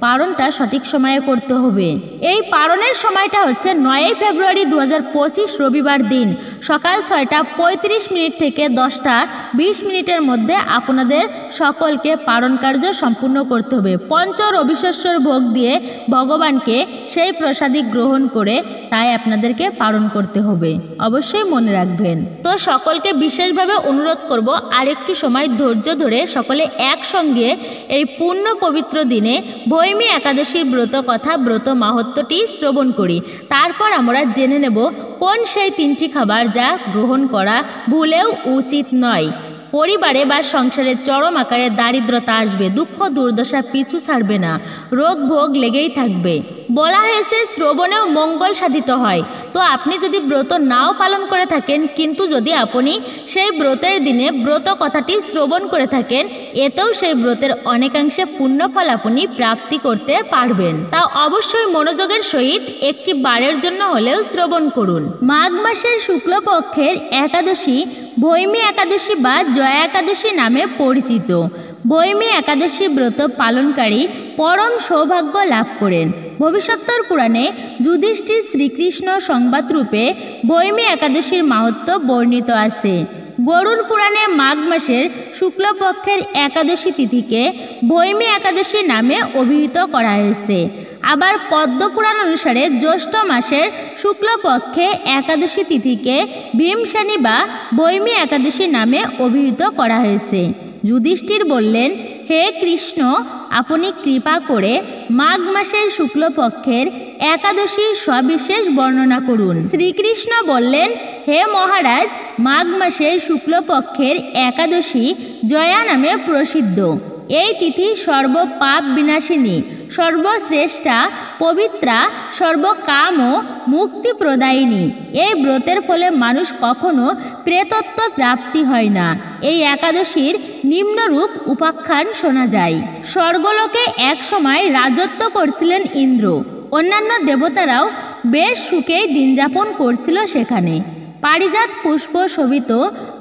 পালনটা সঠিক সময়ে করতে হবে। এই পালনের সময়টা হচ্ছে 9ই ফেব্রুয়ারি 2025 রবিবার দিন সকাল 6:35 থেকে 10:20 মধ্যে আপনাদের সকলকে পালন কার্য সম্পূর্ণ করতে হবে। পঞ্চ রবিশস্যর ভোগ দিয়ে ভগবানকে সেই প্রসাদী গ্রহণ করে তাই আপনাদেরকে পালন করতে হবে, অবশ্যই মনে রাখবেন। তো সকলকে বিশেষভাবে অনুরোধ করব, আর একটু সময় ধৈর্য ধরে সকলে একসঙ্গে এই পূর্ণ পবিত্র দিনে ভৈমী একাদশীর ব্রত কথা, ব্রত মাহাত্ম্যটি শ্রবণ করি। তারপর আমরা জেনে নেব কোন সেই 3টি খাবার যা গ্রহণ করা ভুলেও উচিত নয়। পরিবারে বা সংসারে চরম আকারে দারিদ্রতা আসবে, দুঃখ দুর্দশা পিছু ছাড়বে না, রোগ ভোগ লেগেই থাকবে। বলা হয়েছে শ্রবণেও মঙ্গল সাধিত হয়। তো আপনি যদি ব্রত নাও পালন করে থাকেন, কিন্তু যদি আপনি সেই ব্রতের দিনে ব্রত কথাটি শ্রবণ করে থাকেন, এতেও সেই ব্রতের অনেকাংশে পুণ্যফল আপনি প্রাপ্তি করতে পারবেন। তা অবশ্যই মনোযোগের সহিত একটি বারের জন্য হলেও শ্রবণ করুন। মাঘ মাসের শুক্লপক্ষের একাদশী ভৈমী একাদশী বা জয়া একাদশী নামে পরিচিত। ভৈমী একাদশী ব্রত পালনকারী পরম সৌভাগ্য লাভ করেন। ভবিষ্যত্তর পুরাণে যুধিষ্ঠির শ্রীকৃষ্ণ সংবাদ রূপে ভৈমী একাদশীর মাহাত্ম্য বর্ণিত আছে। গরুড় পুরাণে মাঘ মাসের শুক্লপক্ষের একাদশী তিথিকে ভৈমী একাদশী নামে অভিহিত করা হয়েছে। আবার পদ্মপুরাণ অনুসারে জ্যৈষ্ঠ মাসের শুক্লপক্ষে একাদশী তিথিকে ভীমসেনী বা ভৈমী একাদশী নামে অভিহিত করা হয়েছে। যুধিষ্ঠির বললেন, হে কৃষ্ণ, আপনি কৃপা করে মাঘ মাসের শুক্লপক্ষের একাদশীর সবিশেষ বর্ণনা করুন। শ্রীকৃষ্ণ বললেন, হে মহারাজ, মাঘ মাসের শুক্লপক্ষের একাদশী জয়া নামে প্রসিদ্ধ। এই তিথি সর্বপাপ বিনাশিনী, সর্বশ্রেষ্ঠা, পবিত্রা, সর্বকাম ও মুক্তি প্রদায়িনী। এই ব্রতের ফলে মানুষ কখনো প্রেতত্ব প্রাপ্তি হয় না। এই একাদশীর নিম্নরূপ উপাখ্যান শোনা যায়। স্বর্গলোকে এক সময় রাজত্ব করছিলেন ইন্দ্র। অন্যান্য দেবতারাও বেশ সুখেই দিনযাপন করছিল সেখানে। পারিজাত পুষ্প শোভিত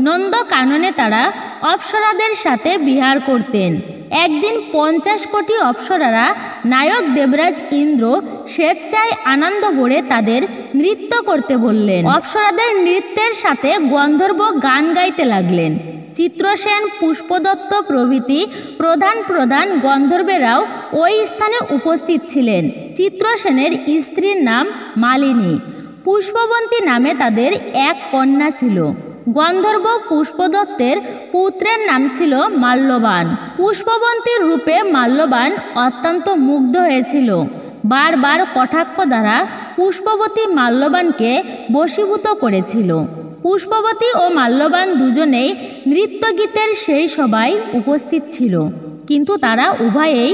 নন্দকাননে তারা অপ্সরাদের সাথে বিহার করতেন। একদিন 50 কোটি অপ্সরারা নায়ক দেবরাজ ইন্দ্র স্বেচ্ছায় আনন্দ ভরে তাদের নৃত্য করতে বললেন। অপ্সরাদের নৃত্যের সাথে গন্ধর্ব গান গাইতে লাগলেন। চিত্রসেন, পুষ্পদত্ত প্রভৃতি প্রধান গন্ধর্বেরাও ওই স্থানে উপস্থিত ছিলেন। চিত্রসেনের স্ত্রীর নাম মালিনী। পুষ্পবন্তী নামে তাদের এক কন্যা ছিল। গন্ধর্ব পুষ্পদত্তের পুত্রের নাম ছিল মাল্যবান। পুষ্পবন্তীর রূপে মাল্যবান অত্যন্ত মুগ্ধ হয়েছিল। বারবার কটাক্ষ দ্বারা পুষ্পবতী মাল্যবানকে বশীভূত করেছিল। পুষ্পবতী ও মাল্যবান দুজনেই নৃত্যগীতের সেই সভায় উপস্থিত ছিল, কিন্তু তারা উভয়েই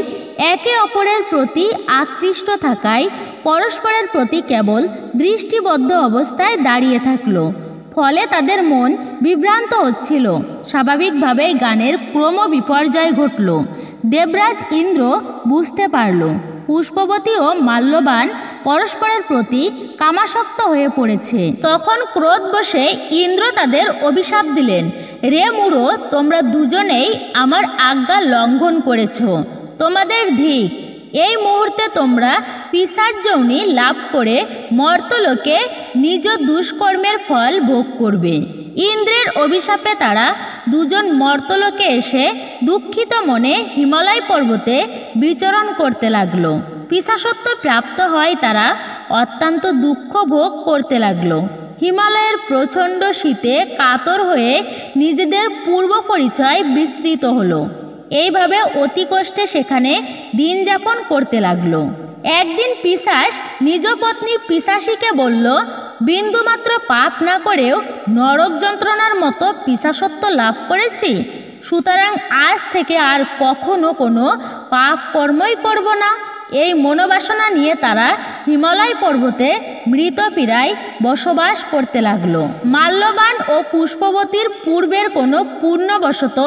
একে অপরের প্রতি আকৃষ্ট থাকায় পরস্পরের প্রতি কেবল দৃষ্টিবদ্ধ অবস্থায় দাঁড়িয়ে থাকল। ফলে তাদের মন বিভ্রান্ত হচ্ছিল। স্বাভাবিকভাবেই গানের ক্রম বিপর্যয় ঘটল। দেবরাজ ইন্দ্র বুঝতে পারল পুষ্পবতী ও মাল্যবান পরস্পরের প্রতি কামাসক্ত হয়ে পড়েছে। তখন ক্রোধবশে ইন্দ্র তাদের অভিশাপ দিলেন, রে মূঢ়, তোমরা দুজনেই আমার আজ্ঞা লঙ্ঘন করেছ। তোমাদের ধিক, এই মুহূর্তে তোমরা পিশাচ যোনি লাভ করে মর্তলোকে নিজ দুষ্কর্মের ফল ভোগ করবে। ইন্দ্রের অভিশাপে তারা দুজন মর্তলোকে এসে দুঃখিত মনে হিমালয় পর্বতে বিচরণ করতে লাগলো। পিশাচত্ব প্রাপ্ত হয় তারা অত্যন্ত দুঃখ ভোগ করতে লাগলো। হিমালয়ের প্রচণ্ড শীতে কাতর হয়ে নিজেদের পূর্ব পরিচয় বিস্মৃত হলো। এইভাবে অতি কষ্টে সেখানে দিন যাপন করতে লাগলো। একদিন পিশাচ নিজ পত্নী পিশাচীকে বলল, বিন্দুমাত্র পাপ না করেও নরক যন্ত্রণার মতো পিশাচত্ব লাভ করেছি, সুতরাং আজ থেকে আর কখনো কোনো পাপ কর্মই করব না। এই মনোবাসনা নিয়ে তারা হিমালয় পর্বতে মৃতপ্রায় বসবাস করতে লাগলো। মাল্যবান ও পুষ্পবতীর পূর্বের কোনো পূর্ণবশত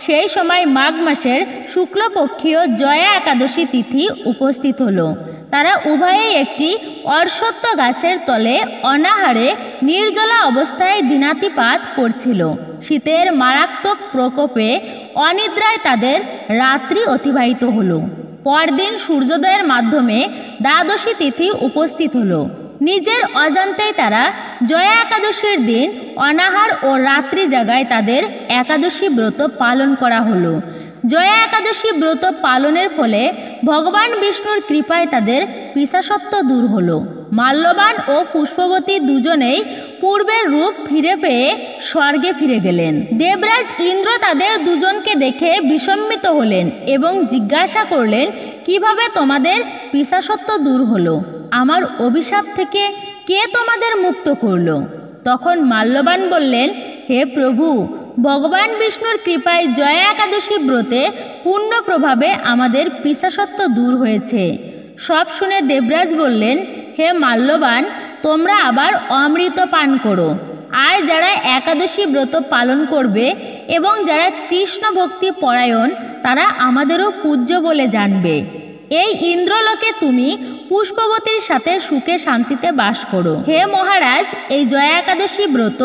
সেই সময় মাঘ মাসের শুক্লপক্ষীয় জয়া একাদশী তিথি উপস্থিত হলো। তারা উভয়েই একটি অশ্বত্থ গাছের তলে অনাহারে নির্জলা অবস্থায় দিনাতিপাত করছিল। শীতের মারাত্মক প্রকোপে অনিদ্রায় তাদের রাত্রি অতিবাহিত হলো। পরদিন সূর্যোদয়ের মাধ্যমে দ্বাদশী তিথি উপস্থিত হলো। নিজের অজান্তেই তারা জয়া একাদশীর দিন অনাহার ও রাত্রি জাগায় তাদের একাদশী ব্রত পালন করা হলো। জয়া একাদশী ব্রত পালনের ফলে ভগবান বিষ্ণুর কৃপায় তাদের পিশাচত্ব দূর হলো। মাল্যবান ও পুষ্পবতী দুজনেই পূর্বের রূপ ফিরে পেয়ে স্বর্গে ফিরে গেলেন। দেবরাজ ইন্দ্র তাদের দুজনকে দেখে বিস্মিত হলেন এবং জিজ্ঞাসা করলেন, কিভাবে তোমাদের পিশাচত্ব দূর হলো? আমার অভিশাপ থেকে কে তোমাদের মুক্ত করলো? তখন মাল্যবান বললেন, হে প্রভু, ভগবান বিষ্ণুর কৃপায় জয়া একাদশী ব্রতে পূর্ণ প্রভাবে আমাদের পিশাচত্ব দূর হয়েছে। সব শুনে দেবরাজ বললেন, হে মাল্যবান, তোমরা আবার অমৃত পান করো। আর যারা একাদশী ব্রত পালন করবে এবং যারা কৃষ্ণ ভক্তি পরায়ণ তারা আমাদেরও পূজ্য বলে জানবে। এই ইন্দ্রলোকে তুমি পুষ্পবতীর সাথে সুখে শান্তিতে বাস করো। হে মহারাজ, এই জয়া একাদশী ব্রত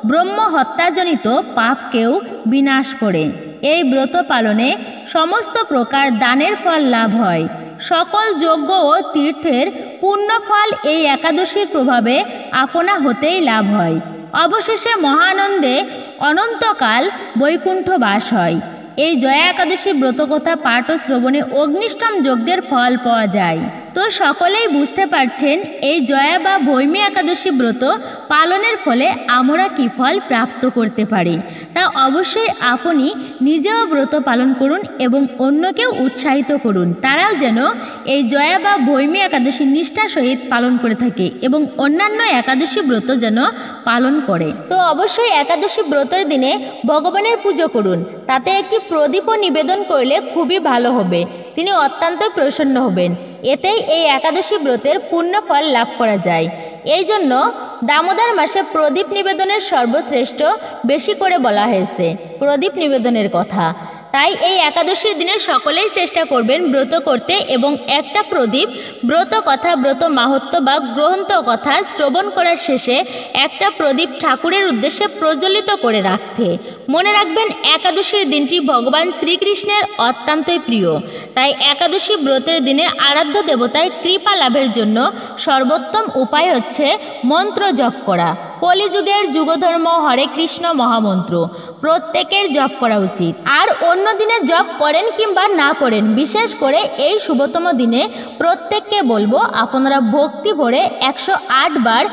ব্রহ্ম হত্যাজনিত পাপকেও বিনাশ করে। এই ব্রত পালনে সমস্ত প্রকার দানের ফল লাভ হয়। সকল যজ্ঞ ও তীর্থের পুণ্যফল এই একাদশীর প্রভাবে আপনা হতেই লাভ হয়। অবশেষে মহানন্দে অনন্তকাল বৈকুণ্ঠ বাস হয়। এই জয়া একাদশী ব্রতকথা পাঠ ও শ্রবণে অগ্নিষ্টম যজ্ঞের ফল পাওয়া যায়। তো সকলেই বুঝতে পারছেন এই জয়া বা ভৈমী একাদশী ব্রত পালনের ফলে আমরা কী ফল প্রাপ্ত করতে পারি। তা অবশ্যই আপনি নিজেও ব্রত পালন করুন এবং অন্যকেও উৎসাহিত করুন, তারাও যেন এই জয়া বা ভৈমী একাদশী নিষ্ঠা সহিত পালন করে থাকে এবং অন্যান্য একাদশী ব্রত যেন পালন করে। তো অবশ্যই একাদশী ব্রতের দিনে ভগবানের পুজো করুন, তাতে একটি প্রদীপও নিবেদন করলে খুবই ভালো হবে, তিনি অত্যন্ত প্রসন্ন হবেন। এতেই এই একাদশী ব্রতের পূর্ণ ফল লাভ করা যায়। এই জন্য দামোদর মাসে প্রদীপ নিবেদনের সর্বশ্রেষ্ঠ বেশি করে বলা হয়েছে প্রদীপ নিবেদনের কথা। তাই এই একাদশীর দিনে সকলেই চেষ্টা করবেন ব্রত করতে এবং একটা প্রদীপ ব্রত কথা, ব্রত মাহাত্ম্য বা গ্রন্থ কথা শ্রবণ করার শেষে একটা প্রদীপ ঠাকুরের উদ্দেশ্যে প্রজ্বলিত করে রাখতে। মনে রাখবেন, একাদশীর দিনটি ভগবান শ্রীকৃষ্ণের অত্যন্তই প্রিয়। তাই একাদশী ব্রতের দিনে আরাধ্য দেবতার কৃপা লাভের জন্য সর্বোত্তম উপায় হচ্ছে মন্ত্র জপ করা। কলিযুগের যুগধর্ম হরে কৃষ্ণ মহামন্ত্র প্রত্যেকের জপ করা উচিত। আর অন্য দিনে জপ করেন কিংবা না করেন, বিশেষ করে এই শুভতম দিনে প্রত্যেককে বলবো আপনারা ভক্তি ভরে 108 বার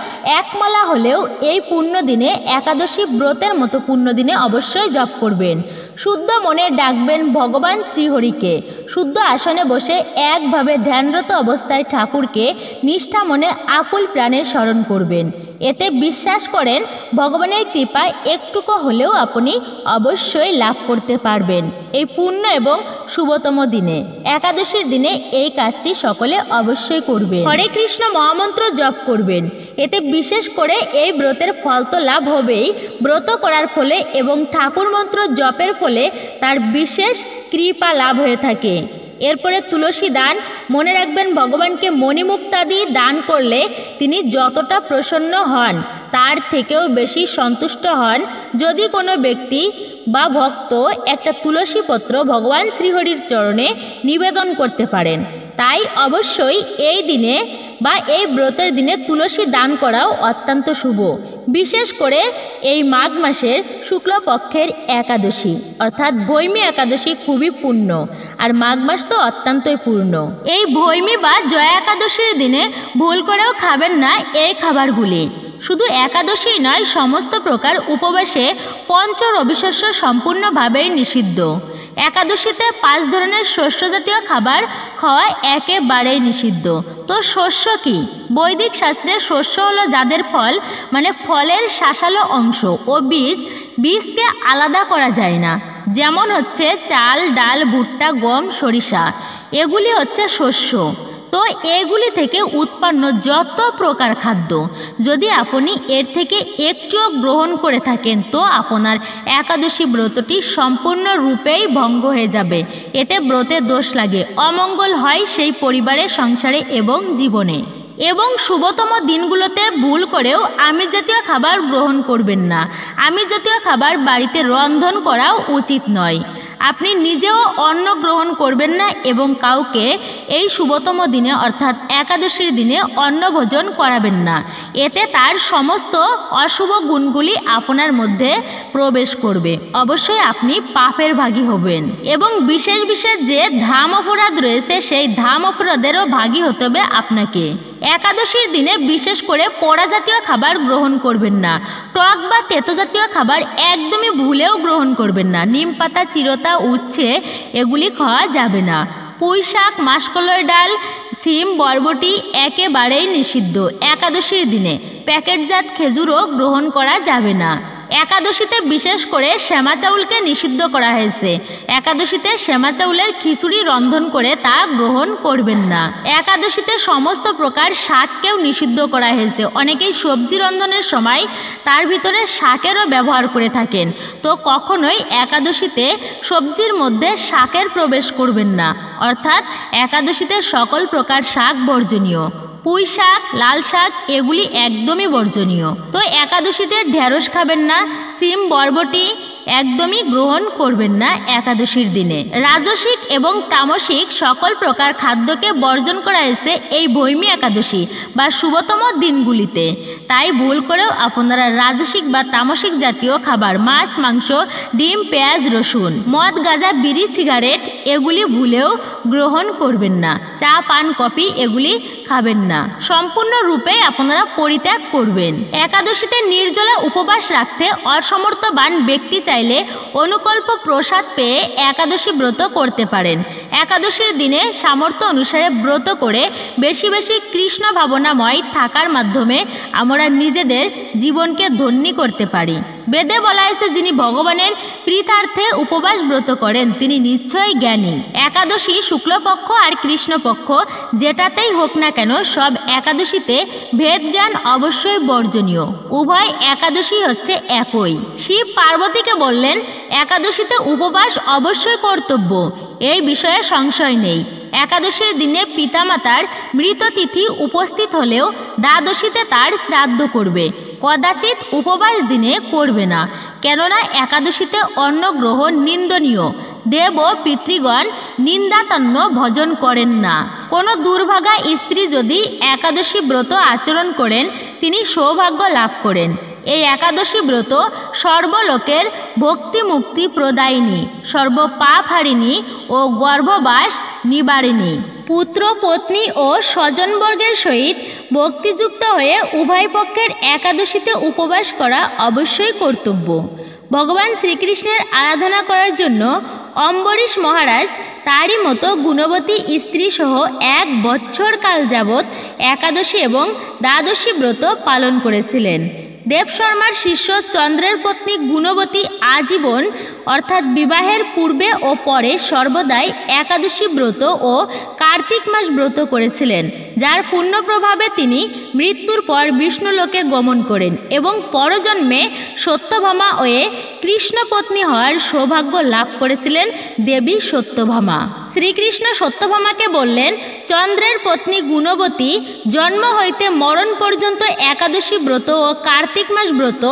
একমালা হলেও এই পুণ্য দিনে একাদশী ব্রতের মতো পুণ্য দিনে অবশ্যই জপ করবেন। শুদ্ধ মনে ডাকবেন ভগবান শ্রীহরিকে। শুদ্ধ আসনে বসে একভাবে ধ্যানরত অবস্থায় ঠাকুরকে নিষ্ঠা মনে আকুল প্রাণে স্মরণ করবেন। এতে বিশ্বাস করেন ভগবানের কৃপা একটুকু হলেও আপনি অবশ্যই লাভ করতে পারবেন এই পুণ্য এবং শুভতম দিনে। একাদশীর দিনে এই কাজটি সকলে অবশ্যই করবেন। হরে কৃষ্ণ মহামন্ত্র জপ করবেন। এতে বিশেষ করে এই ব্রতের ফল তো লাভ হবেই, ব্রত করার ফলে এবং ঠাকুর মন্ত্র জপের ফলে তার বিশেষ কৃপা লাভ হয়ে থাকে। এরপরে তুলসী দান। মনে রাখবেন, ভগবানকে মণিমুক্তাদি দান করলে তিনি যতটা প্রসন্ন হন তার থেকেও বেশি সন্তুষ্ট হন যদি কোনো ব্যক্তি বা ভক্ত একটা তুলসী পত্র ভগবান শ্রীহরির চরণে নিবেদন করতে পারেন। তাই অবশ্যই এই দিনে বা এই ব্রতের দিনে তুলসী দান করাও অত্যন্ত শুভ। বিশেষ করে এই মাঘ মাসের শুক্লপক্ষের একাদশী অর্থাৎ ভৈমী একাদশী খুবই পূর্ণ, আর মাঘ মাস তো অত্যন্তই পূর্ণ। এই ভৈমী বা জয়া একাদশীর দিনে ভুল করেও খাবেন না এই খাবারগুলি। শুধু একাদশী নয়, সমস্ত প্রকার উপবাসে পঞ্চ রবিশস্য সম্পূর্ণভাবেই নিষিদ্ধ। একাদশীতে 5 ধরনের শস্য জাতীয় খাবার খাওয়া একেবারেই নিষিদ্ধ। তো শস্য কি? বৈদিক শাস্ত্রে শস্য হলো যাদের ফল মানে ফলের শাঁসালো অংশ ও বীজকে আলাদা করা যায় না, যেমন হচ্ছে চাল, ডাল, ভুট্টা, গম, সরিষা, এগুলি হচ্ছে শস্য। তো এগুলি থেকে উৎপন্ন যত প্রকার খাদ্য যদি আপনি এর থেকে একটুও গ্রহণ করে থাকেন তো আপনার একাদশী ব্রতটি সম্পূর্ণরূপেই ভঙ্গ হয়ে যাবে। এতে ব্রতে দোষ লাগে, অমঙ্গল হয় সেই পরিবারের সংসারে এবং জীবনে। এবং শুভতম দিনগুলোতে ভুল করেও আমিষ জাতীয় খাবার গ্রহণ করবেন না। আমিষ জাতীয় খাবার বাড়িতে রন্ধন করাও উচিত নয়। আপনি নিজেও অন্ন গ্রহণ করবেন না এবং কাউকে এই শুভতম দিনে অর্থাৎ একাদশীর দিনে অন্ন ভোজন করাবেন না। এতে তার সমস্ত অশুভ গুণগুলি আপনার মধ্যে প্রবেশ করবে, অবশ্যই আপনি পাপের ভাগী হবেন। এবং বিশেষ বিশেষ যে ধাম অপরাধ রয়েছে সেই ধাম অপরাধেরও ভাগী হতে হবে আপনাকে। একাদশীর দিনে বিশেষ করে পোড়া জাতীয় খাবার গ্রহণ করবেন না। টক বা তেতো জাতীয় খাবার একদমই ভুলেও গ্রহণ করবেন না। নিম পাতা, চিরতা, উচ্ছে এগুলি খাওয়া যাবে না। পুঁই শাক, মাসকলাই ডাল, সিম, বরবটি একেবারেই নিষিদ্ধ। একাদশীর দিনে প্যাকেটজাত খেজুরও গ্রহণ করা যাবে না। একাদশীতে বিশেষ করে শ্যামা চাউলকে নিষিদ্ধ করা হয়েছে। একাদশীতে শ্যামা চাউলের খিচুড়ি রন্ধন করে তা গ্রহণ করবেন না। একাদশীতে সমস্ত প্রকার শাককেও নিষিদ্ধ করা হয়েছে। অনেকেই সবজি রন্ধনের সময় তার ভিতরে শাকেরও ব্যবহার করে থাকেন, তো কখনোই একাদশীতে সবজির মধ্যে শাকের প্রবেশ করবেন না। অর্থাৎ একাদশীতে সকল প্রকার শাক বর্জনীয়। পুঁই শাক, লাল শাক এগুলি একদমই বর্জনীয়। তো একাদশীতে ঢেঁড়স খাবেন না, সিম, বরবটি একদমই গ্রহণ করবেন না একাদশীর দিনে। রাজসিক এবং তামসিক সকল প্রকার খাদ্যকে বর্জন করা হয়েছে এই ভৈমী একাদশী বা শুভতম দিনগুলিতে। তাই ভুল করেও আপনারা রাজসিক বা তামসিক জাতীয় খাবার মাছ, মাংস, ডিম, পেঁয়াজ, রসুন, মদ, গাঁজা, বিড়ি, সিগারেট এগুলি ভুলেও গ্রহণ করবেন না। চা, পান, কফি এগুলি খাবেন না। সম্পূর্ণরূপে আপনারা পরিত্যাগ করবেন। একাদশীতে নির্জলা উপবাস রাখতে অসমর্থবান ব্যক্তি চাইলে অনুকল্প প্রসাদ পেয়ে একাদশী ব্রত করতে পারেন। একাদশীর দিনে সামর্থ্য অনুসারে ব্রত করে বেশি বেশি কৃষ্ণ ভাবনাময় থাকার মাধ্যমে আমরা নিজেদের জীবনকে ধন্যী করতে পারি। বেদে বলা হয়েছে যিনি ভগবানের প্রীতার্থে উপবাস ব্রত করেন তিনি নিশ্চয়ই জ্ঞানী। একাদশী শুক্লপক্ষ আর কৃষ্ণপক্ষ যেটাতেই হোক না কেন সব একাদশীতে ভেদ জ্ঞান অবশ্যই বর্জনীয়। উভয় একাদশী হচ্ছে একই। শিব পার্বতীকে বললেন একাদশীতে উপবাস অবশ্যই কর্তব্য, এই বিষয়ে সংশয় নেই। একাদশীর দিনে পিতামাতার মৃত তিথি উপস্থিত হলেও দ্বাদশীতে তার শ্রাদ্ধ করবে, কদাচিৎ উপবাস দিনে করবে না। কেননা একাদশীতে অন্ন গ্রহণ নিন্দনীয়। দেব ও পিতৃগণ নিন্দাতন্য ভজন করেন না। কোনো দুর্ভাগা স্ত্রী যদি একাদশী ব্রত আচরণ করেন তিনি সৌভাগ্য লাভ করেন। এই একাদশী ব্রত সর্বলোকের ভক্তি মুক্তি প্রদায়িনী, সর্বপাপ হারিণী ও গর্ভবাস নিবারিণী। পুত্র, পত্নী ও স্বজনবর্গের সহিত ভক্তিযুক্ত হয়ে উভয় পক্ষের একাদশীতে উপবাস করা অবশ্যই কর্তব্য। ভগবান শ্রীকৃষ্ণের আরাধনা করার জন্য অম্বরীশ মহারাজ তারই মতো গুণবতী স্ত্রী সহ 1 বৎসর কাল যাবৎ একাদশী এবং দ্বাদশী ব্রত পালন করেছিলেন। দেবশর্মার শিষ্য চন্দ্রের পত্নী গুণবতী আজীবন অর্থাৎ বিবাহের পূর্বে ও পরে সর্বদাই একাদশী ব্রত ও কার্তিক মাস ব্রত করেছিলেন, যার পুণ্য প্রভাবে তিনি মৃত্যুর পর বিষ্ণুলোকে গমন করেন এবং পরজন্মে সত্যভামা হয়ে কৃষ্ণপত্নী হওয়ার সৌভাগ্য লাভ করেছিলেন দেবী সত্যভামা। শ্রীকৃষ্ণ সত্যভামাকে বললেন, চন্দ্রের পত্নী গুণবতী জন্ম হইতে মরণ পর্যন্ত একাদশী ব্রত ও কার্তিক মাস ব্রত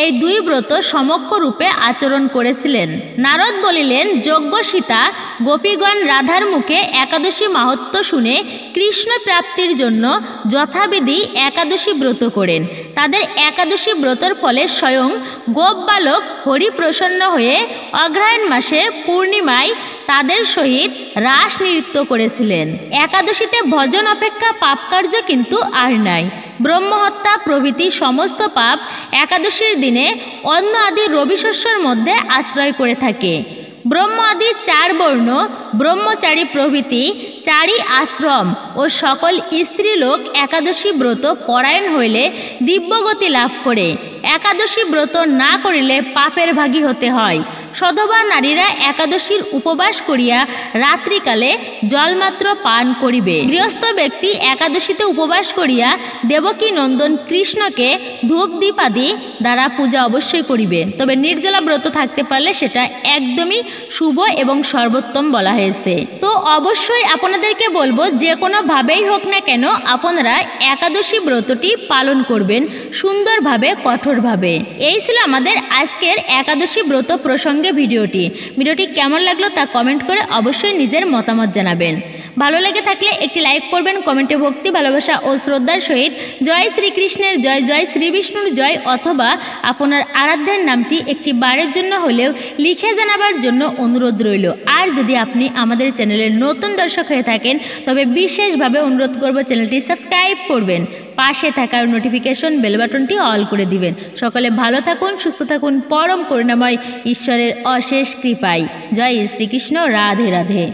এই দুই ব্রত সমক্ষ রূপে আচরণ করেছিলেন। নারদ বলিলেন, যোগ্য সীতা গোপীগণ রাধার মুখে একাদশী মাহাত্ম্য শুনে কৃষ্ণ প্রাপ্তির জন্য যথাবিধি একাদশী ব্রত করেন। তাদের একাদশী ব্রতর ফলে স্বয়ং গোপ বালক হরি প্রসন্ন হয়ে অগ্রহায়ণ মাসে পূর্ণিমায় তাদের সহিত রাস নৃত্য করেছিলেন। একাদশীতে ভজন অপেক্ষা পাপ কার্য কিন্তু আর নাই। ব্রহ্মহত্যা প্রভৃতি সমস্ত পাপ একাদশীর দিনে অন্ন আদি রবিশস্যের মধ্যে আশ্রয় করে থাকে। ব্রহ্ম আদি 4 বর্ণ, ব্রহ্মচারী প্রভৃতি 4ই আশ্রম ও সকল স্ত্রীলোক একাদশী ব্রত পরায়ণ হইলে দিব্যগতি লাভ করে। একাদশী ব্রত না করিলে পাপের ভাগী হতে হয়। সধবা নারীরা একাদশীর উপবাস করিয়া রাত্রিকালে জলমাত্র পান করিবে। গৃহস্থ ব্যক্তি একাদশীতে উপবাস করিয়া দেবকী নন্দন কৃষ্ণকে ধূপ দীপাদি দ্বারা পূজা অবশ্যই করিবে। তবে নির্জলা ব্রত থাকতে পারলে সেটা একদমই শুভ এবং সর্বোত্তম বলা হয়েছে। তো অবশ্যই আপনাদেরকে বলবো, যে কোনোভাবেই হোক না কেন আপনারা একাদশী ব্রতটি পালন করবেন সুন্দরভাবে, কঠোরভাবে। এই ছিল আমাদের আজকের একাদশী ব্রত প্রসঙ্গে ভিডিওটি কেমন লাগলো তা কমেন্ট করে অবশ্যই নিজের মতামত জানাবেন। ভালো লেগে থাকলে একটি লাইক করবেন, কমেন্টে ভক্তি, ভালোবাসা ও শ্রদ্ধার সহিত জয় শ্রীকৃষ্ণের জয়, জয় শ্রী বিষ্ণুর জয় অথবা আপনার আরাধ্যের নামটি একটি বারের জন্য হলেও লিখে জানাবার জন্য অনুরোধ রইল। আর যদি আপনি আমাদের চ্যানেলের নতুন দর্শক হয়ে থাকেন তবে বিশেষভাবে অনুরোধ করব চ্যানেলটি সাবস্ক্রাইব করবেন, পাশে থাকার নোটিফিকেশন বেল বাটনটি অল করে দিবেন। সকলে ভালো থাকুন, সুস্থ থাকুন, পরম করুণাময় ঈশ্বরের অশেষ কৃপায়। জয় শ্রীকৃষ্ণ, রাধে রাধে।